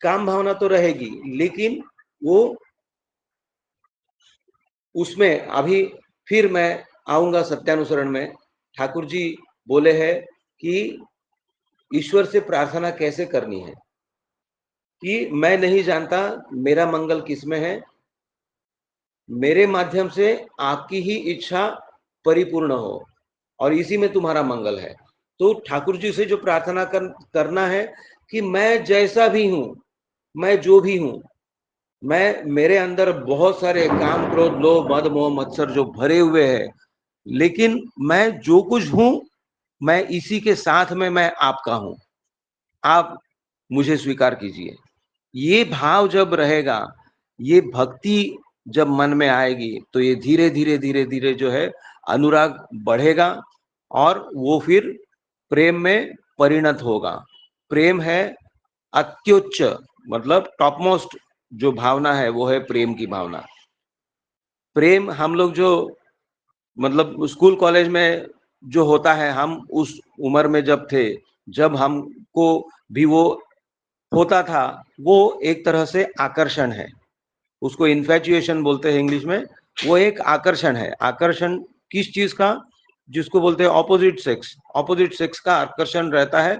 काम भावना तो रहेगी, लेकिन वो उसमें अभी फिर मैं आऊंगा सत्यानुसरण में। ठाकुर जी बोले हैं कि ईश्वर से प्रार्थना कैसे करनी है, कि मैं नहीं जानता मेरा मंगल किसमें है, मेरे माध्यम से आपकी ही इच्छा परिपूर्ण हो और इसी में तुम्हारा मंगल है। तो ठाकुर जी से जो प्रार्थना करना है कि मैं जैसा भी हूं, मैं जो भी हूं, मैं मेरे अंदर बहुत सारे काम, क्रोध, लोभ, मद, मोह, मत्सर जो भरे हुए हैं, लेकिन मैं जो कुछ हूं, मैं इसी के साथ में मैं आपका हूं। आप मुझे स्वीकार कीजिए। ये भाव जब रहेगा, ये भक्ति जब मन में आएगी, तो ये धीरे धीरे धीरे धीरे जो है अनुराग बढ़ेगा और वो फिर प्रेम में परिणत होगा। प्रेम है अत्युच्च, मतलब टॉप मोस्ट जो भावना है वो है प्रेम की भावना। प्रेम हम लोग जो मतलब स्कूल कॉलेज में जो होता है, हम उस उम्र में जब थे, जब हमको भी वो होता था, वो एक तरह से आकर्षण है। उसको इन्फैचुएशन बोलते हैं इंग्लिश में। वो एक आकर्षण है। आकर्षण किस चीज का? जिसको बोलते हैं ऑपोजिट सेक्स। ऑपोजिट सेक्स का आकर्षण रहता है,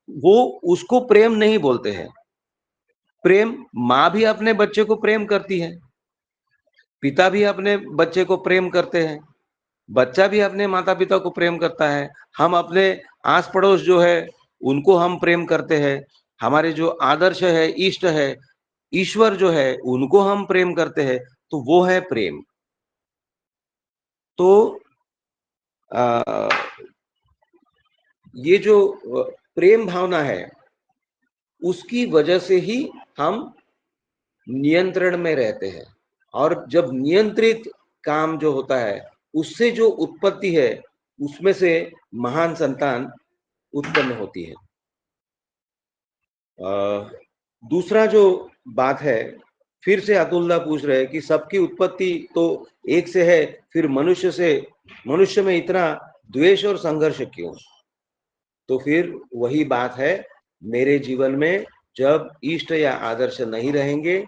वो उसको प्रेम नहीं बोलते हैं। प्रेम, माँ भी अपने बच्चे को प्रेम करती है, पिता भी अपने बच्चे को प्रेम करते हैं, बच्चा भी अपने माता पिता को प्रेम करता है। हम अपने आस पड़ोस जो है उनको हम प्रेम करते हैं। हमारे जो आदर्श है, इष्ट है, ईश्वर जो है, उनको हम प्रेम करते हैं। तो वो है प्रेम। तो आ, ये जो प्रेम भावना है, उसकी वजह से ही हम नियंत्रण में रहते हैं। और जब नियंत्रित काम जो होता है, उससे जो उत्पत्ति है, उसमें से महान संतान उत्पन्न होती है। दूसरा जो बात है, फिर से अतुल्ला पूछ रहे हैं कि सबकी उत्पत्ति तो एक से है, फिर मनुष्य में इतना द्वेष और संघर्ष क्यों? तो फिर वही बात है, मेरे जीवन में जब इष्ट या आदर्श नहीं रहेंगे,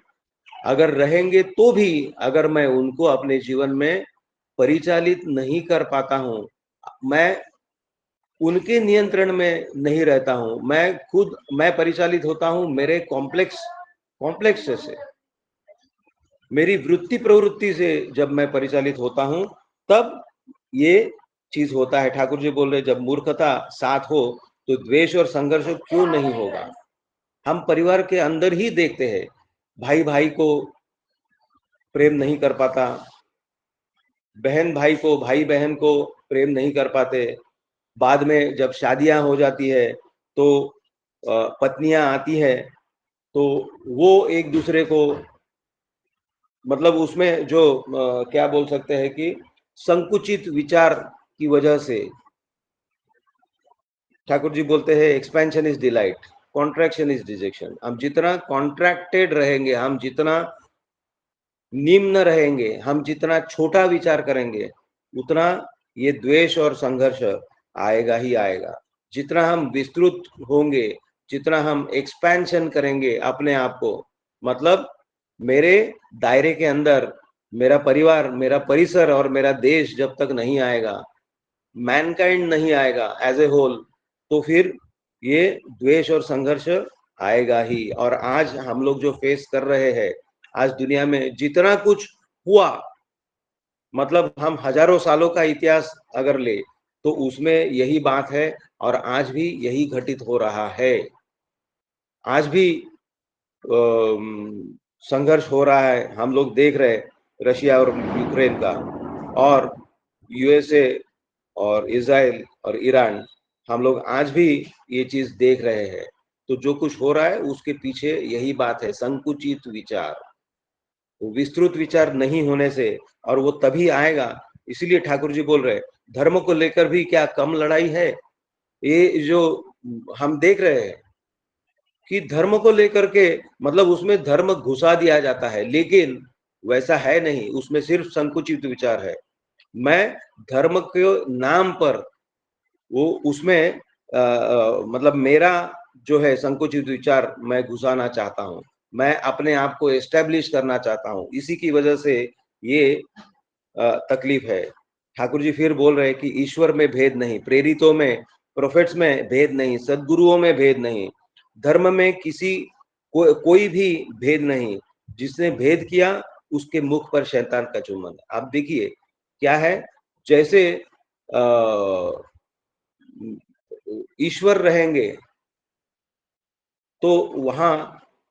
अगर रहेंगे तो भी अगर मैं उनको अपने जीवन में परिचालित नहीं कर पाता हूं, मैं उनके नियंत्रण में नहीं रहता हूं, मैं परिचालित होता हूं मेरे कॉम्प्लेक्स से, मेरी वृत्ति प्रवृत्ति से जब मैं परिचालित होता हूं, तब ये चीज होता है। ठाकुर जी बोल रहे, जब मूर्खता साथ हो तो द्वेष और संघर्ष क्यों नहीं होगा? हम परिवार के अंदर ही देखते हैं, भाई भाई को प्रेम नहीं कर पाता, बहन भाई को, भाई बहन को प्रेम नहीं कर पाते। बाद में जब शादियां हो जाती है, तो पत्नियां आती है तो वो एक दूसरे को मतलब उसमें जो क्या बोल सकते हैं कि संकुचित विचार की वजह से ठाकुर जी बोलते हैं expansion is delight, contraction is detection. हम जितना कॉन्ट्रैक्टेड रहेंगे, हम जितना निम्न रहेंगे, हम जितना छोटा विचार करेंगे, उतना ये द्वेष और संघर्ष आएगा ही आएगा। जितना हम विस्तृत होंगे, जितना हम एक्सपेंशन करेंगे अपने आप को, मतलब मेरे दायरे के अंदर मेरा परिवार, मेरा परिसर और मेरा देश जब तक नहीं आएगा, मैनकाइंड नहीं आएगा एज ए होल, तो फिर ये द्वेष और संघर्ष आएगा ही। और आज हम लोग जो फेस कर रहे हैं, आज दुनिया में जितना कुछ हुआ, मतलब हम हजारों सालों का इतिहास अगर ले तो उसमें यही बात है और आज भी यही घटित हो रहा है। आज भी संघर्ष हो रहा है, हम लोग देख रहे हैं रशिया और यूक्रेन का, और यूएसए और इजराइल और ईरान, हम लोग आज भी ये चीज देख रहे हैं। तो जो कुछ हो रहा है उसके पीछे यही बात है, संकुचित विचार, विस्तृत विचार नहीं होने से, और वो तभी आएगा। इसीलिए ठाकुर जी बोल रहे हैं धर्म को लेकर भी क्या कम लड़ाई है। ये जो हम देख रहे हैं कि धर्म को लेकर के मतलब उसमें धर्म घुसा दिया जाता है, लेकिन वैसा है नहीं, उसमें सिर्फ संकुचित विचार है। मैं धर्म के नाम पर वो उसमें मतलब मेरा जो है संकुचित विचार मैं घुसाना चाहता हूँ, मैं अपने आप को एस्टेब्लिश करना चाहता हूँ, इसी की वजह से ये तकलीफ है। ठाकुर जी फिर बोल रहे हैं कि ईश्वर में भेद नहीं, प्रेरितों में, प्रोफेट्स में भेद नहीं, सदगुरुओं में भेद नहीं, धर्म में किसी कोई भी भेद नहीं। जिसने भेद किया उसके मुख पर शैतान का चुम्बन। आप देखिए क्या है, जैसे ईश्वर रहेंगे तो वहां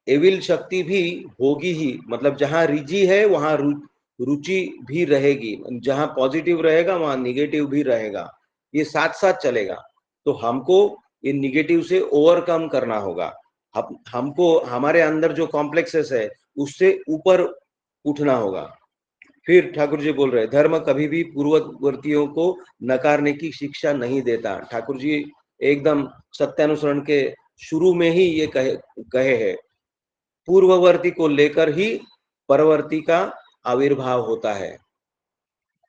एविल शक्ति भी होगी ही, मतलब जहां रिजी है वहां रुचि भी रहेगी, जहां पॉजिटिव रहेगा वहां निगेटिव भी रहेगा, ये साथ साथ चलेगा। तो हमको ये निगेटिव से ओवरकम करना होगा। हमको हमारे अंदर जो कॉम्प्लेक्सेस है उससे ऊपर उठना होगा। फिर ठाकुर जी बोल रहे धर्म कभी भी पूर्ववर्तियों को नकारने की शिक्षा नहीं देता। ठाकुर जी एकदम सत्यानुसरण के शुरू में ही ये कहे है, पूर्ववर्ती को लेकर ही परवर्ती का आविर्भाव होता है।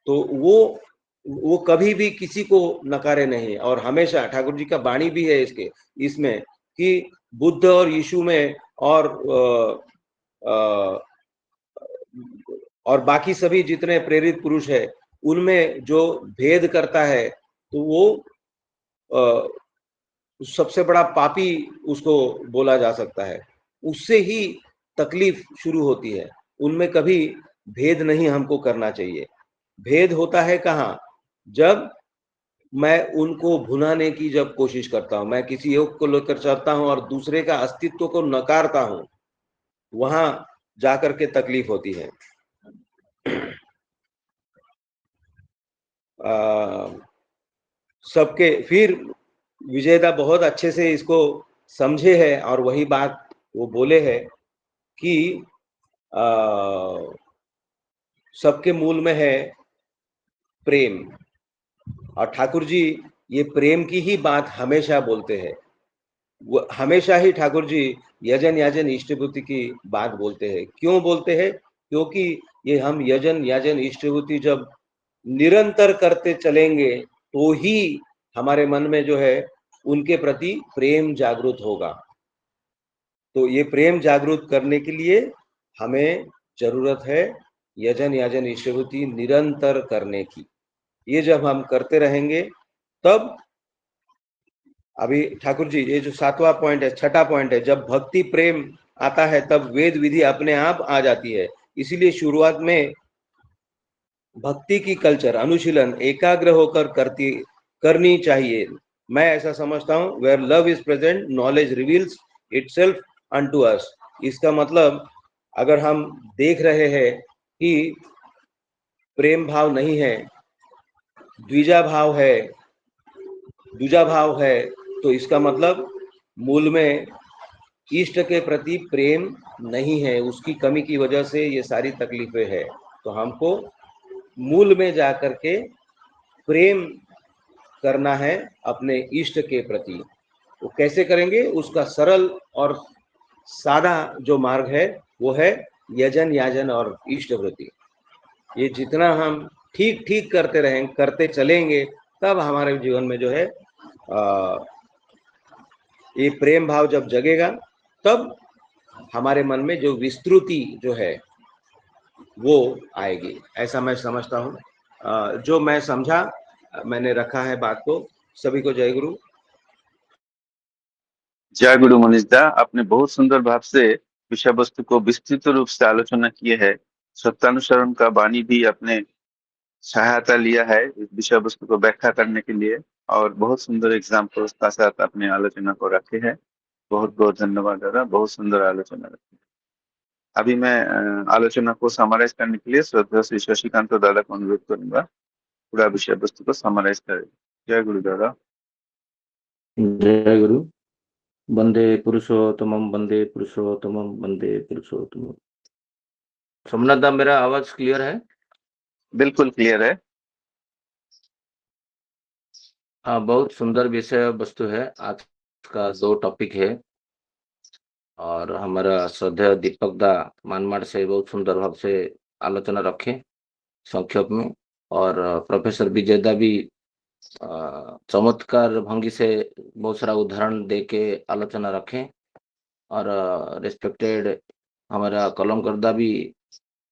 तो वो कभी भी किसी को नकारे नहीं, और हमेशा ठाकुर जी का वाणी भी है इसमें कि बुद्ध और यीशु में और बाकी सभी जितने प्रेरित पुरुष है उनमें जो भेद करता है तो वो सबसे बड़ा पापी उसको बोला जा सकता है। उससे ही तकलीफ शुरू होती है। उनमें कभी भेद नहीं हमको करना चाहिए। भेद होता है कहाँ, जब मैं उनको भुनाने की जब कोशिश करता हूं, मैं किसी योग को लेकर चलता हूं और दूसरे का अस्तित्व को नकारता हूं, वहां जाकर के तकलीफ होती है। सबके फिर विजयदा बहुत अच्छे से इसको समझे है, और वही बात वो बोले है कि सबके मूल में है प्रेम। और ठाकुर जी ये प्रेम की ही बात हमेशा बोलते हैं। हमेशा ही ठाकुर जी यजन याजन इष्टभूति की बात बोलते हैं। क्यों बोलते हैं? क्योंकि ये हम यजन याजन इष्टभूति जब निरंतर करते चलेंगे तो ही हमारे मन में जो है उनके प्रति प्रेम जागृत होगा। तो ये प्रेम जागृत करने के लिए हमें जरूरत है यजन याजन इष्टभूति निरंतर करने की। ये जब हम करते रहेंगे तब, अभी ठाकुर जी ये जो 7वां पॉइंट है, 6ठा पॉइंट है, जब भक्ति प्रेम आता है तब वेद विधि अपने आप आ जाती है। इसीलिए शुरुआत में भक्ति की कल्चर अनुशीलन एकाग्र होकर करनी चाहिए। मैं ऐसा समझता हूँ, where love is present knowledge reveals itself unto us. इसका मतलब अगर हम देख रहे हैं कि प्रेम भाव नहीं है, द्विजा भाव है, तो इसका मतलब मूल में इष्ट के प्रति प्रेम नहीं है, उसकी कमी की वजह से ये सारी तकलीफें है। तो हमको मूल में जाकर के प्रेम करना है अपने इष्ट के प्रति। वो कैसे करेंगे? उसका सरल और सादा जो मार्ग है वो है यजन याजन और इष्ट वृत्ति। ये जितना हम ठीक ठीक करते चलेंगे, तब हमारे जीवन में जो है ये प्रेम भाव जब जगेगा, तब हमारे मन में जो विस्तृति जो है वो आएगी, ऐसा मैं समझता हूँ। जो मैं समझा मैंने रखा है बात को। सभी को जय गुरु। जय गुरु मनीष दा, आपने बहुत सुंदर भाव से विषय वस्तु को विस्तृत रूप से आलोचना की है। सत्यानुसरण का वाणी भी अपने सहायता लिया है इस विषय वस्तु को व्याख्या करने के लिए, और बहुत सुंदर एग्जाम्पल्स का साथ अपने आलोचना को रखे हैं। बहुत बहुत धन्यवाद दादा, बहुत सुंदर आलोचना रखी। अभी मैं आलोचना को समराइज करने के लिए श्रद्धा श्री शशिकांत दादा को अनुरोध करूंगा, पूरा विषय वस्तु को समराइज करें। जय गुरु दादा। जय गुरु। वंदे पुरुषोत्तमम, वंदे पुरुषोत्तमम, वंदे पुरुषोत्तमम। सोमनाथ दा, मेरा आवाज क्लियर है? बिल्कुल क्लियर है। हाँ, बहुत सुंदर विषय वस्तु है। आज का 2 टॉपिक है और हमारा श्रद्धेय दीपक दा मानमाड़ से बहुत सुंदर भाव से आलोचना रखे संक्षेप में, और प्रोफेसर विजय दा भी चमत्कार भंगी से बहुत सारा उदाहरण दे के आलोचना रखें, और रिस्पेक्टेड हमारा कलम करदा भी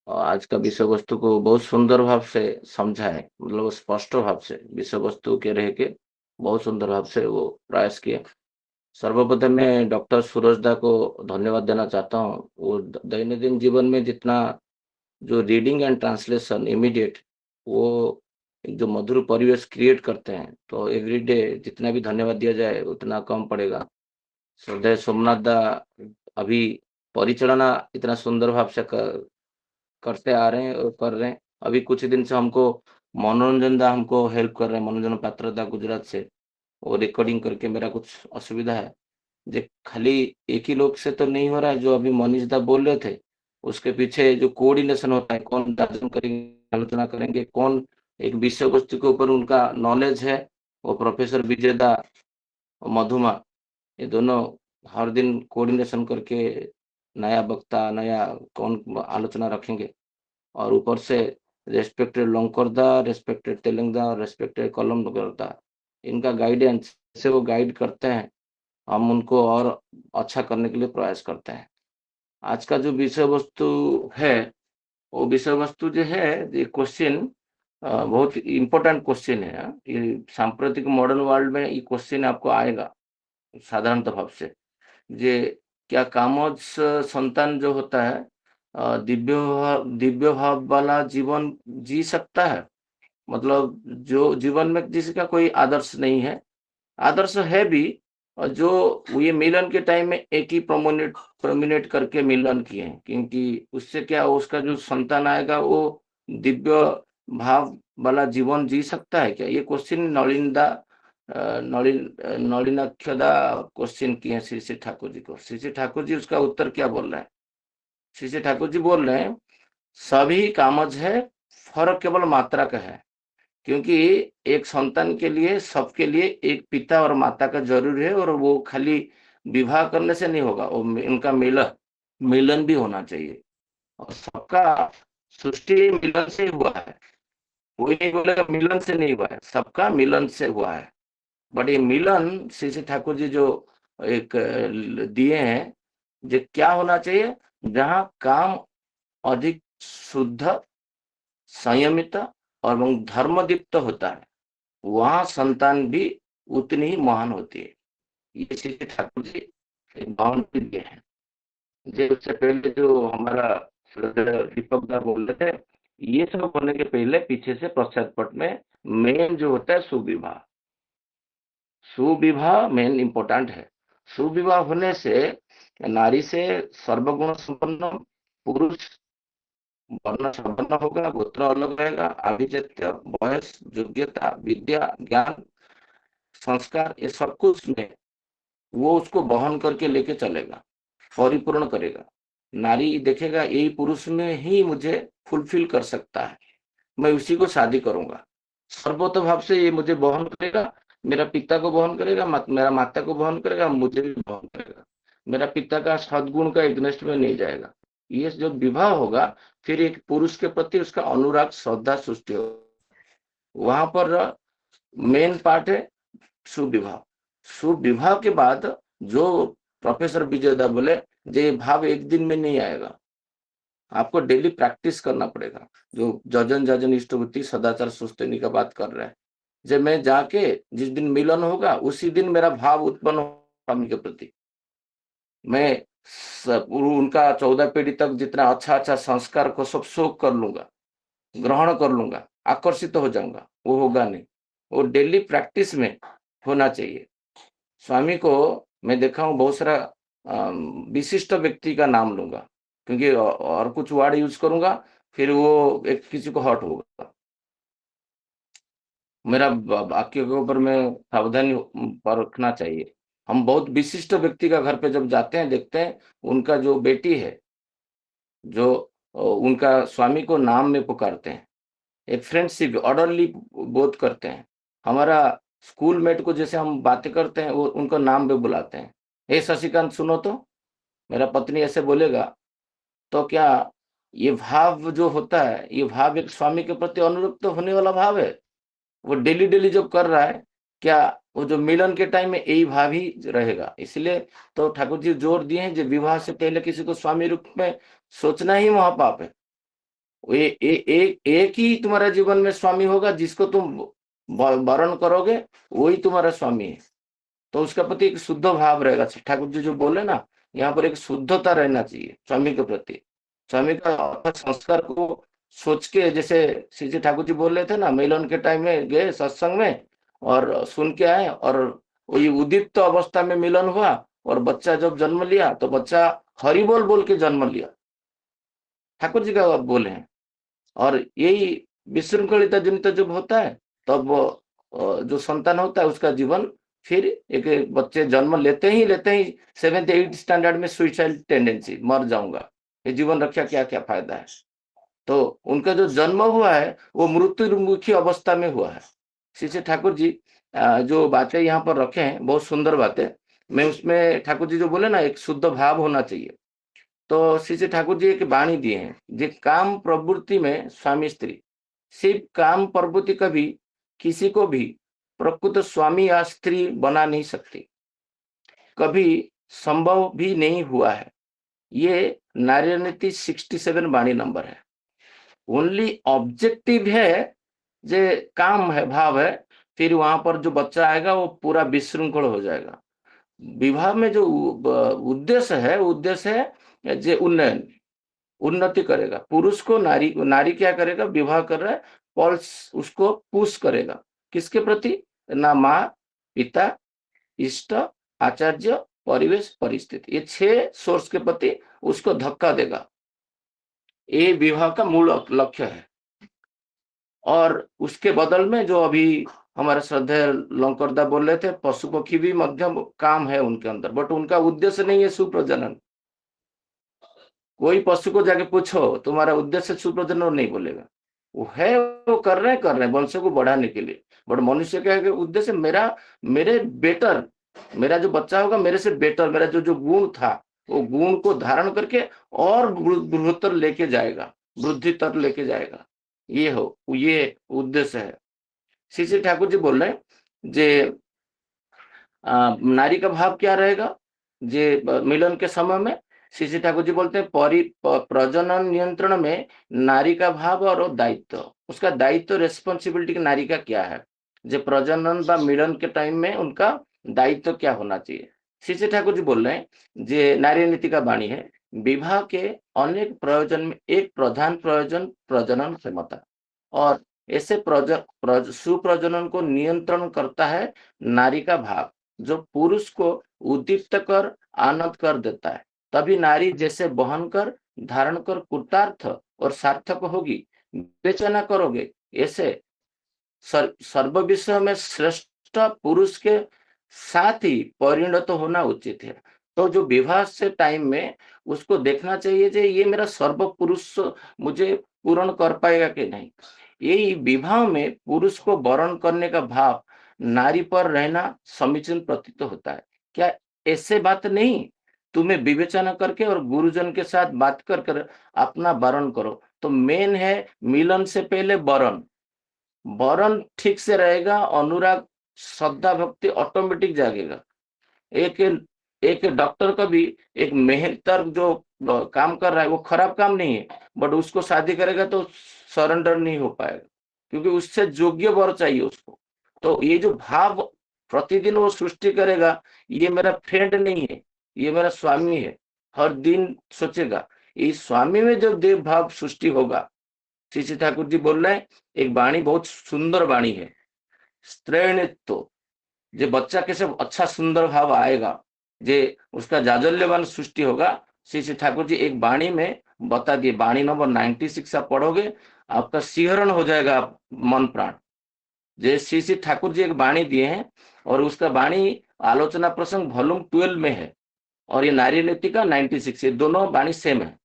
आज का विषय वस्तु को बहुत सुंदर भाव से समझा है, मतलब स्पष्ट भाव से विषय वस्तु के रह के बहुत सुंदर भाव से वो प्रयास किए। सर्वप्रथम मैं डॉक्टर सूरज दा को धन्यवाद देना चाहता हूँ। वो दैनंदिन जीवन में जितना जो रीडिंग एंड ट्रांसलेशन इमीडिएट वो एक जो मधुर परिवेश क्रिएट करते हैं, तो एवरीडे जितना भी धन्यवाद दिया जाए उतना कम पड़ेगा। श्रद्धेय सोमनाथ दा अभी परिचालना इतना सुंदर भाव से करते आ रहे हैं और कर रहे हैं। अभी कुछ दिन से हमको मनोरंजन दा हमको हेल्प कर रहे हैं, मनोरंजन पात्र दा गुजरात से। वो रिकॉर्डिंग करके मेरा कुछ असुविधा है, जे खाली एक ही लोग से तो नहीं हो रहा है। जो अभी मनीष दा बोल रहे थे उसके पीछे जो कोऑर्डिनेशन होता है, कौन दार्जन करेंगे, आलोचना करेंगे, कौन एक विषय वस्तु के ऊपर उनका नॉलेज है, वो प्रोफेसर विजय दा और मधुमा, ये दोनों हर दिन कोऑर्डिनेशन करके नया वक्ता, नया कौन आलोचना रखेंगे। और ऊपर से रेस्पेक्टेड लोंगकरदा, रेस्पेक्टेड तेलंगा और रेस्पेक्टेड कलम करदा, इनका गाइडेंस से वो गाइड करते हैं, हम उनको और अच्छा करने के लिए प्रयास करते हैं। आज का जो विषय वस्तु है, वो विषय वस्तु जो है, ये क्वेश्चन बहुत इम्पोर्टेंट क्वेश्चन है। ये सांप्रतिक मॉडर्न वर्ल्ड में ये क्वेश्चन आपको आएगा साधारणतः भाव से, जे क्या कामोज संतान जो होता है दिव्य भाव वाला जीवन जी सकता है? मतलब जो जीवन में जिसका कोई आदर्श नहीं है, आदर्श है भी, और जो ये मिलन के टाइम में एक ही प्रोमिनेट करके मिलन किए हैं, क्योंकि उससे क्या उसका जो संतान आएगा वो दिव्य भाव वाला जीवन जी सकता है क्या? ये क्वेश्चन नलिनाक्षदा क्वेश्चन किए हैं श्री श्री ठाकुर जी को। श्री श्री ठाकुर जी उसका उत्तर क्या बोल रहे हैं? श्री श्री ठाकुर जी बोल रहे हैं सभी कामज है, फर्क केवल मात्रा का है। क्योंकि एक संतान के लिए, सबके लिए एक पिता और माता का जरूरी है, और वो खाली विवाह करने से नहीं होगा, वो इनका मिलन भी होना चाहिए। और सबका सृष्टि मिलन से हुआ है, कोई नहीं बोलेगा मिलन से नहीं हुआ है, सबका मिलन से हुआ है। बट ये मिलन श्री श्री ठाकुर जी जो एक दिए हैं, जो क्या होना चाहिए, जहां काम अधिक शुद्ध, संयमित और धर्मदीप्त होता है, वहां संतान भी उतनी ही महान होती है। ये श्री ठाकुर जी एक बाउंड्री दिए हैं। जो उससे पहले जो हमारा दीपक दा बोल रहे थे, ये सब होने के पहले पीछे से पश्चातपट में मेन जो होता है सुविवाह। सुविवाह मेन इंपॉर्टेंट है। सुविवाह होने से नारी से सर्वगुण संपन्न पुरुष वर्ण संपन्न होगा, गोत्र अलग रहेगा, आभिजात्य, वयस, योग्यता, विद्या, ज्ञान, संस्कार, ये सब कुछ में वो उसको बहन करके लेके चलेगा। परिपूर्ण करेगा। नारी देखेगा यही पुरुष में ही मुझे फुलफिल कर सकता है, मैं उसी को शादी करूंगा। सर्वोत भाव से ये मुझे बहन करेगा, मेरा पिता को बहन करेगा, मेरा माता को बहन करेगा, मुझे भी बहन करेगा। मेरा पिता का सद्गुण का इग्नेस्ट में नहीं जाएगा। ये जो विवाह होगा, फिर एक पुरुष के प्रति उसका अनुराग श्रद्धा सृष्टि होगा। वहां पर मेन पार्ट है सुविवाह। सुविवाह के बाद जो प्रोफेसर विजयदा बोले, ये भाव एक दिन में नहीं आएगा, आपको डेली प्रैक्टिस करना पड़ेगा। जो जजन जजन इष्टवृत्ति सदाचार सुस्तेनी का बात कर रहा है, जब मैं जाके जिस दिन मिलन होगा उसी दिन मेरा भाव उत्पन्न हो स्वामी के प्रति। मैं उनका 14 पीढ़ी तक जितना अच्छा अच्छा संस्कार को सब सोख कर लूंगा, ग्रहण कर लूंगा, आकर्षित हो जाऊंगा, वो होगा नहीं। वो डेली प्रैक्टिस में होना चाहिए। स्वामी को मैं देखा हूँ बहुत सारा विशिष्ट व्यक्ति का नाम लूंगा, क्योंकि और कुछ वर्ड यूज करूंगा फिर वो एक किसी को हर्ट होगा। मेरा वाक्य के ऊपर में सावधानी रखना चाहिए। हम बहुत विशिष्ट व्यक्ति का घर पे जब जाते हैं, देखते हैं उनका जो बेटी है, जो उनका स्वामी को नाम में पुकारते हैं, एक फ्रेंडशिप ऑर्डरली बोध करते हैं। हमारा स्कूल मेट को जैसे हम बातें करते हैं, वो उनको नाम पे बुलाते हैं। हे शशिकांत सुनो तो, मेरा पत्नी ऐसे बोलेगा, तो क्या ये भाव जो होता है, ये भाव एक स्वामी के प्रति अनुरक्त होने वाला भाव है। वो डेली डेली जब कर रहा है, क्या वो जो मिलन के टाइम में यही भाव ही रहेगा। इसलिए तो ठाकुर जी जोर दिए हैं, जो विवाह से पहले किसी को स्वामी रूप में सोचना ही महापाप है। एक ही तुम्हारा जीवन में स्वामी होगा, जिसको तुम वर्ण करोगे वही तुम्हारा स्वामी है। तो उसका प्रति एक शुद्ध भाव रहेगा। ठाकुर जी जो बोले ना, यहाँ पर एक शुद्धता रहना चाहिए स्वामी के प्रति। स्वामी का संस्कार को सोच के, जैसे श्री जी ठाकुर जी बोल रहे थे ना, मिलन के टाइम में गए सत्संग में और सुन के आए, और वही उदीप्त अवस्था में मिलन हुआ, और बच्चा जब जन्म लिया तो बच्चा हरि बोल बोल के जन्म लिया, ठाकुर जी का बोले हैं। और यही विशृंखलित जनित जब होता है, तब जो संतान होता है उसका जीवन फिर एक बच्चे जन्म लेते ही 7th 8th स्टैंडर्ड में सुइसाइड टेंडेंसी, मर जाऊंगा, ये जीवन रक्षा क्या क्या फायदा है। तो उनका जो जन्म हुआ है वो मृत्युमुखी अवस्था में हुआ है। श्री ठाकुर जी जो बातें यहाँ पर रखे हैं, बहुत सुंदर बातें। मैं उसमें ठाकुर जी जो बोले ना, एक शुद्ध भाव होना चाहिए। तो श्री ठाकुर जी एक वाणी दिए हैं, जे काम प्रवृत्ति में स्वामी स्त्री, सिर्फ काम प्रवृत्ति कभी किसी को भी प्रकृत स्वामी या स्त्री बना नहीं सकती, कभी संभव भी नहीं हुआ है। ये नारी नीति 67 वाणी नंबर है। ओनली ऑब्जेक्टिव है, जे काम है, भाव है, फिर वहां पर जो बच्चा आएगा वो पूरा विशृंखल हो जाएगा। विवाह में जो उद्देश्य है जे उन्नयन, उन्नति करेगा। पुरुष को नारी क्या करेगा, विवाह कर रहा है, पल्स उसको पुश करेगा, किसके प्रति ना, माँ, पिता, इष्ट, आचार्य, परिवेश, परिस्थिति, ये 6 सोर्स के प्रति उसको धक्का देगा। ये विवाह का मूल लक्ष्य है। और उसके बदल में जो अभी हमारे श्रद्धेय लंकरदा बोल रहे थे, पशु पक्षी भी मध्यम काम है उनके अंदर, बट उनका उद्देश्य नहीं है सुप्रजनन। कोई पशु को जाके पूछो तुम्हारा उद्देश्य सुप्रजनन, नहीं बोलेगा। वो है, वो कर रहे हैं वंश को बढ़ाने के लिए। बट मनुष्य क्या है, उद्देश्य मेरे बेटर, मेरा जो बच्चा होगा मेरे से बेटर, मेरा जो गुण था वो गुण को धारण करके और बृहत्तर लेके जाएगा, वृद्धि तर लेके जाएगा। ये उद्देश्य है। श्री ठाकुर जी बोल रहे हैं जे नारी का भाव क्या रहेगा, जे मिलन के समय में श्री ठाकुर जी बोलते हैं प्रजनन नियंत्रण में नारी का भाव और दायित्व, उसका दायित्व रेस्पॉन्सिबिलिटी नारी का क्या है, जो प्रजनन व मिलन के टाइम में उनका दायित्व क्या होना चाहिए। श्री ठाकुर जी बोल रहे हैं जे नारी नीति का वाणी है, विवाह के अनेक प्रयोजन में एक प्रधान प्रयोजन प्रजनन क्षमता, और ऐसे सुप्रजनन को नियंत्रण करता है नारी का भाव, जो पुरुष को उद्दीप्त कर आनंद कर देता है। तभी नारी जैसे बहन कर धारण कर कृतार्थ और सार्थक होगी, विवेचना करोगे ऐसे सर्व विषय में श्रेष्ठ पुरुष के साथ ही परिणत होना उचित है। तो जो विवाह से टाइम में उसको देखना चाहिए कि ये मेरा सर्व पुरुष मुझे पूर्ण कर पाएगा कि नहीं। यही विवाह में पुरुष को वरण करने का भाव नारी पर रहना समीचीन प्रतीत होता है। क्या ऐसे बात नहीं? तुम्हें विवेचना करके और गुरुजन के साथ बात कर कर अपना वरण करो। तो मेन है मिलन से पहले वरण। वरण ठीक से रहेगा, अनुराग, श्रद्धा, भक्ति ऑटोमेटिक जागेगा। एक एक डॉक्टर का भी एक मेहनतर जो काम कर रहा है वो खराब काम नहीं है, बट उसको शादी करेगा तो सरेंडर नहीं हो पाएगा, क्योंकि उससे योग्य वर चाहिए उसको। तो ये जो भाव प्रतिदिन वो सृष्टि करेगा, ये मेरा फ्रेंड नहीं है, ये मेरा स्वामी है, हर दिन सोचेगा। इस स्वामी में जब देव भाव सृष्टि होगा, श्री श्री ठाकुर जी बोल रहे हैं, एक वाणी बहुत सुंदर वाणी है, स्त्रीणित्व, जे बच्चा कैसे अच्छा सुंदर भाव आएगा, जे उसका जाजल्यवान सृष्टि होगा। श्री श्री ठाकुर जी एक वाणी में बता दिए, वाणी नंबर 96 आप पढ़ोगे, आपका सिहरण हो जाएगा मन प्राण। जे श्री श्री ठाकुर जी एक वाणी दिए हैं, और उसका वाणी आलोचना प्रसंग वॉल्यूम 12 में है, और ये नारी नीति का 96, ये दोनों वाणी सेम है।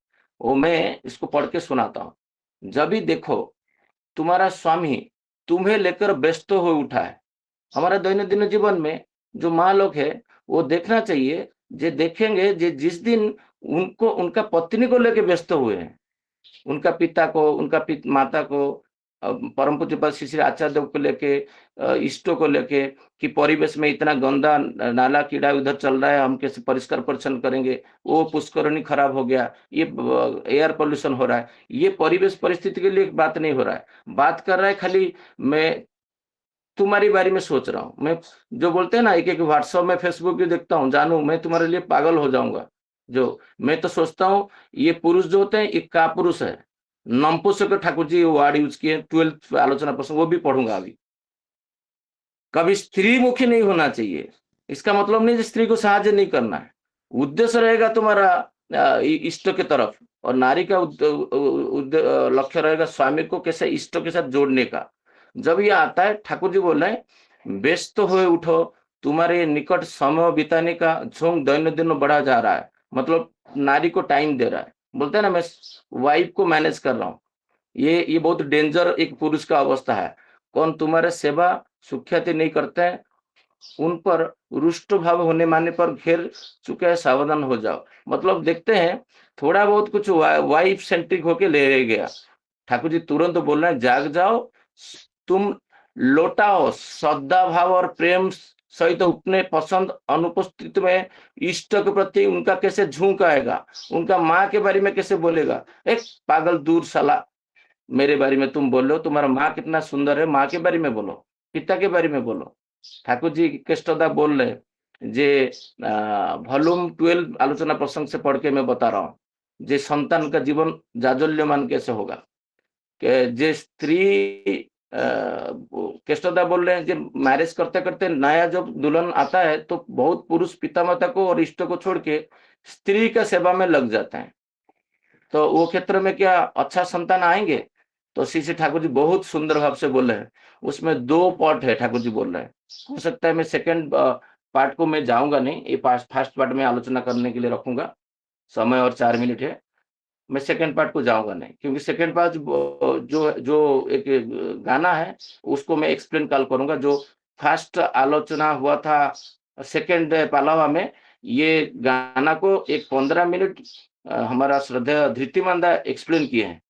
वो मैं इसको पढ़ के सुनाता हूँ। जब भी देखो तुम्हारा स्वामी तुम्हें लेकर व्यस्त हो उठा है। हमारा दैनंदिन जीवन में जो माँ लोग है, वो देखना चाहिए, जे देखेंगे जे जिस दिन उनको उनका पत्नी को लेके व्यस्त हुए हैं, उनका पिता को, उनका माता को, परम पूज्य श्री श्री आचार्य देव को लेके, इष्टों को लेके, कि परिवेश में इतना गंदा नाला कीड़ा उधर चल रहा है, हम कैसे परिष्कार परिच्छन करेंगे, वो पुष्करणी खराब हो गया, ये एयर पोल्यूशन हो रहा है। ये परिवेश परिस्थिति के लिए बात नहीं हो रहा है, बात कर रहा है खाली मैं तुम्हारी बारे में सोच रहा हूँ। मैं जो बोलते हैं ना, एक व्हाट्सएप में, फेसबुक भी देखता हूँ, जानू मैं तुम्हारे लिए पागल हो जाऊंगा। जो मैं तो सोचता हूँ ये पुरुष जो होते हैं, ये का पुरुष है, नमपुंसक ठाकुर जी वर्ड यूज किए 12th आलोचना प्रसंग, वो भी पढ़ूंगा अभी। कभी स्त्री मुखी नहीं होना चाहिए, इसका मतलब नहीं स्त्री को साहाଯ୍य नहीं करना है। उद्देश्य रहेगा तुम्हारा इष्ट के तरफ, और नारी का लक्ष्य रहेगा स्वामी को कैसे इष्ट के साथ जोड़ने का। जब ये आता है, ठाकुर जी बोल रहे हैं, व्यस्त हुए उठो, तुम्हारे निकट समय बिताने का झोंक दैनंदिन बढ़ा जा रहा है, मतलब नारी को टाइम दे रहा है। बोलते हैं ना, मैं वाइफ को मैनेज कर रहा हूँ। ये बहुत डेंजर एक पुरुष का अवस्था है। कौन तुम्हारे सेवा सुख्याति नहीं करते हैं, उन पर रुष्ट भाव होने माने पर घेर चुके हैं, सावधान हो जाओ। मतलब देखते हैं, थोड़ा बहुत कुछ वाइफ सेंट्रिक होके ले गया, ठाकुर जी तुरंत बोल रहे हैं, जाग जाओ, तुम लौटाओ श्रद्धा भाव और प्रेम सहित अपने पसंद अनुपस्थित में इष्ट के प्रति उनका कैसे झुंक आएगा, उनका माँ के बारे में कैसे बोलेगा। एक पागल दूर साला, मेरे बारे में तुम बोल रहे हो, तुम्हारा माँ कितना सुंदर है, माँ के बारे में बोलो, पिता के बारे में बोलो। ठाकुर जी कृष्णदा बोल रहे, जे वॉल्यूम 12 आलोचना प्रसंग से पढ़ के मैं बता रहा हूँ, जे संतान का जीवन जाजल्यमान कैसे होगा। जे स्त्री कृष्णदा बोल रहे हैं, जब मैरिज करते करते नया जब दुल्हन आता है, तो बहुत पुरुष पिता माता को और इष्ट को छोड़ के स्त्री का सेवा में लग जाता है। तो वो क्षेत्र में क्या अच्छा संतान आएंगे? तो श्री श्री ठाकुर जी बहुत सुंदर भाव से बोल रहे हैं। उसमें 2 पार्ट है, ठाकुर जी बोल रहे हैं। हो सकता है मैं सेकंड पार्ट को मैं जाऊंगा नहीं, ये फर्स्ट पार्ट में आलोचना करने के लिए रखूंगा, समय और 4 मिनट है। मैं सेकंड पार्ट को जाऊंगा नहीं, क्योंकि सेकंड पार्ट जो जो एक गाना है, उसको मैं एक्सप्लेन कल करूंगा। जो फर्स्ट आलोचना हुआ था सेकंड पालावा में, ये गाना को एक 15 मिनट हमारा श्रद्धेय धृतिमानदा एक्सप्लेन किए हैं,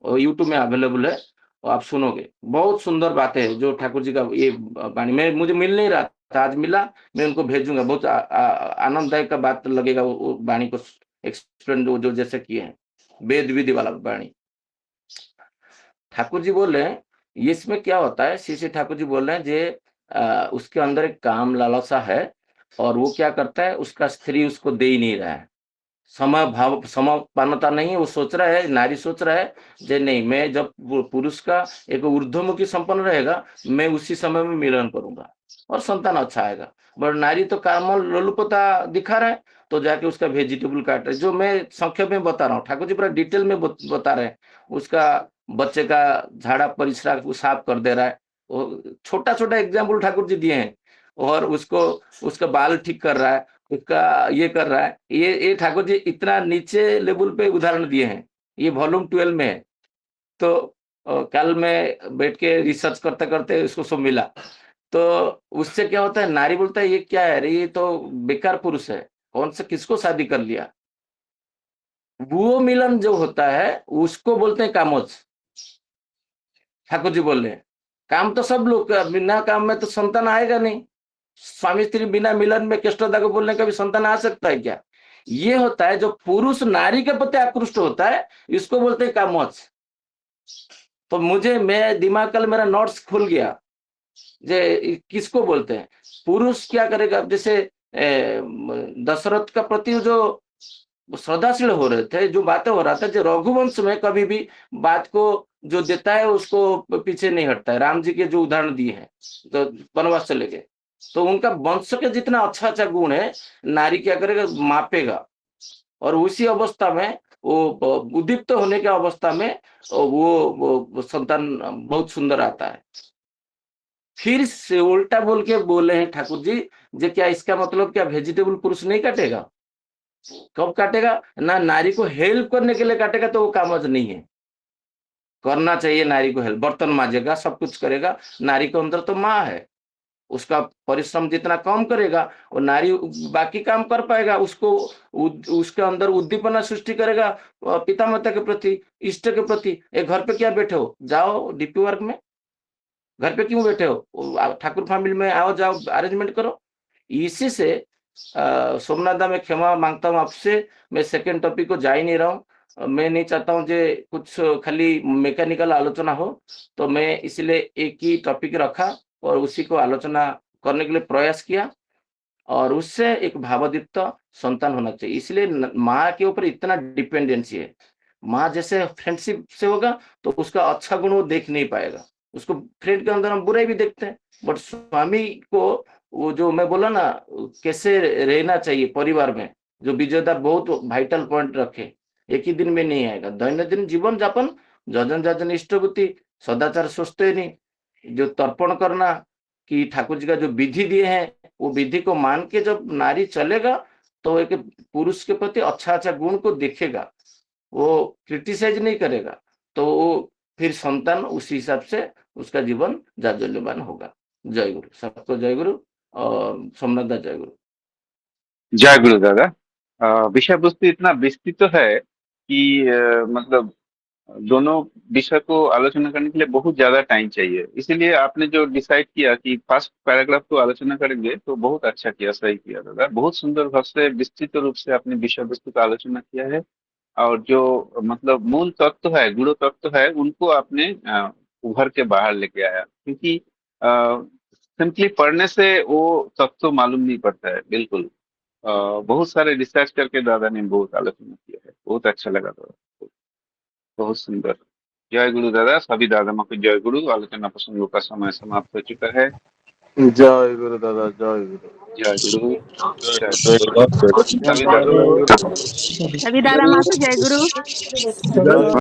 और यूट्यूब में अवेलेबल है, और आप सुनोगे। बहुत सुंदर बातें है जो ठाकुर जी का ये वाणी में मुझे मिल नहीं रहा था, आज मिला, मैं उनको भेजूंगा। बहुत आनंददायक का बात लगेगा वो वाणी को एक्सप्लेन जो जैसे किए हैं, वेद विधि वाला वाणी। ठाकुर जी बोल रहे हैं, ये इसमें क्या होता है, श्री श्री ठाकुर जी बोल रहे हैं, जे उसके अंदर एक काम लालसा है, और वो क्या करता है, उसका स्त्री उसको दे ही नहीं रहा है, समय भाव समापन्नता नहीं है। वो सोच रहा है, नारी सोच रहा है, जे नहीं, मैं जब पुरुष का एक ऊर्ध्वमुखी संपन्न रहेगा, मैं उसी समय में मिलन करूंगा और संतान अच्छा आएगा। बट नारी तो कार्मल लोलुपता दिखा रहा है, तो जाके उसका वेजिटेबल काट रहे। जो मैं संक्षेप में बता रहा हूँ, ठाकुर जी पूरा डिटेल में बता रहे हैं। उसका बच्चे का झाड़ा परिस्रा साफ कर दे रहा है, वो छोटा छोटा एग्जाम्पल ठाकुर जी दिए हैं। और उसको उसका बाल ठीक कर रहा है, का ये कर रहा है। ये ठाकुर जी इतना नीचे लेवल पे उदाहरण दिए हैं, ये वॉल्यूम 12 में है। तो कल मैं बैठ के रिसर्च करते-करते इसको सब मिला। तो उससे क्या होता है, नारी बोलता है ये क्या है अरे ये तो बेकार पुरुष है, कौन से किसको शादी कर लिया? वो मिलन जो होता है उसको बोलते हैं कामोज। ठाकुर जी बोल रहे हैं, काम तो सब लोग का, बिना काम में तो संतान आएगा नहीं। स्वामी स्त्री बिना मिलन में कृष्णदा को बोलने का भी संतान आ सकता है क्या? ये होता है जो पुरुष नारी के प्रति आकृष्ट होता है, इसको बोलते हैं कामोज। तो मुझे मैं दिमाग कल मेरा नोट्स खुल गया, जे किसको बोलते हैं? पुरुष क्या करेगा, जैसे दशरथ का प्रति जो श्रद्धाशील हो रहे थे, जो बातें हो रहा था, जो रघुवंश में कभी भी बात को जो देता है उसको पीछे नहीं हटता है। राम जी के जो उदाहरण दिए हैं, तो वनवास चले गए, तो उनका वंश के जितना अच्छा अच्छा गुण है, नारी क्या करेगा, मापेगा। और उसी अवस्था में वो उद्दीप्त होने की अवस्था में वो संतान बहुत सुंदर आता है। फिर से उल्टा बोल के बोले हैं ठाकुर जी, जे क्या इसका मतलब क्या वेजिटेबल पुरुष नहीं काटेगा? कब काटेगा? ना नारी को हेल्प करने के लिए काटेगा, तो वो कामज नहीं है। करना चाहिए नारी को हेल्प, बर्तन मांजेगा, सब कुछ करेगा। नारी के अंदर तो माँ है, उसका परिश्रम जितना कम करेगा वो नारी बाकी काम कर पाएगा। उसको उसके अंदर उद्दीपना सृष्टि करेगा पिता माता के प्रति, इष्ट के प्रति। एक घर पे क्या बैठे हो, जाओ डीपी वर्क में, घर पे क्यों बैठे हो, ठाकुर फैमिली में आओ, जाओ अरेंजमेंट करो। इसी से सोमनाथ दा मैं क्षमा मांगता हूँ आपसे, मैं सेकंड टॉपिक को जा ही नहीं रहा हूँ। मैं नहीं चाहता हूँ जे कुछ खाली मैकेनिकल आलोचना हो, तो मैं इसलिए एक ही टॉपिक रखा और उसी को आलोचना करने के लिए प्रयास किया। और उससे एक भावादीप्त संतान होना चाहिए। इसलिए माँ के ऊपर इतना डिपेंडेंसी है। माँ जैसे फ्रेंडशिप से होगा तो उसका अच्छा गुण वो देख नहीं पाएगा। उसको फ्रेंड के अंदर हम बुराई भी देखते हैं, बट स्वामी को वो जो मैं बोला ना, कैसे रहना चाहिए परिवार में, जो विजेता बहुत वाइटल पॉइंट रखे, एक ही दिन में नहीं आएगा। दैनंदिन जीवन जापन, जजन जजन इष्टबुद्धि, सदाचार सोचते नहीं, जो तर्पण करना कि ठाकुर जी का जो विधि दिए हैं, वो विधि को मान के जब नारी चलेगा तो एक पुरुष के प्रति अच्छा अच्छा गुण को देखेगा, वो क्रिटिसाइज नहीं करेगा, तो वो फिर संतान उसी हिसाब से उसका जीवन जाज्वल्यमान होगा। जय गुरु, सबको जय गुरु और सोमनाथ दा जय गुरु। जय गुरु दादा। विषय वस्तु इतना विस्तृत है कि मतलब दोनों विषय को आलोचना करने के लिए बहुत ज्यादा टाइम चाहिए। इसीलिए आपने जो डिसाइड किया कि फर्स्ट पैराग्राफ को आलोचना करेंगे, तो बहुत अच्छा किया, सही किया दादा। बहुत सुंदर भाव से विस्तृत रूप से आपने विषय वस्तु का आलोचना किया है, और जो मतलब मूल तत्व है, गुण तत्व है, उनको आपने उभर के बाहर लेके आया। क्योंकि सिंपली पढ़ने से वो तत्व मालूम नहीं पड़ता है। बिल्कुल बहुत सारे रिसर्च करके दादा ने बहुत आलोचना किया है। बहुत अच्छा लगा दादा, बहुत सुंदर। जय गुरु दादा। सभी दादा माँ को जय गुरु। आलोचना प्रसंगों का समय समाप्त हो चुका है। जय गुरु दादा, जय गुरु। जय गुरु। जय जय गुरु। गुरु। सभी दादा सभी दादा माँ को जय गुरु। जय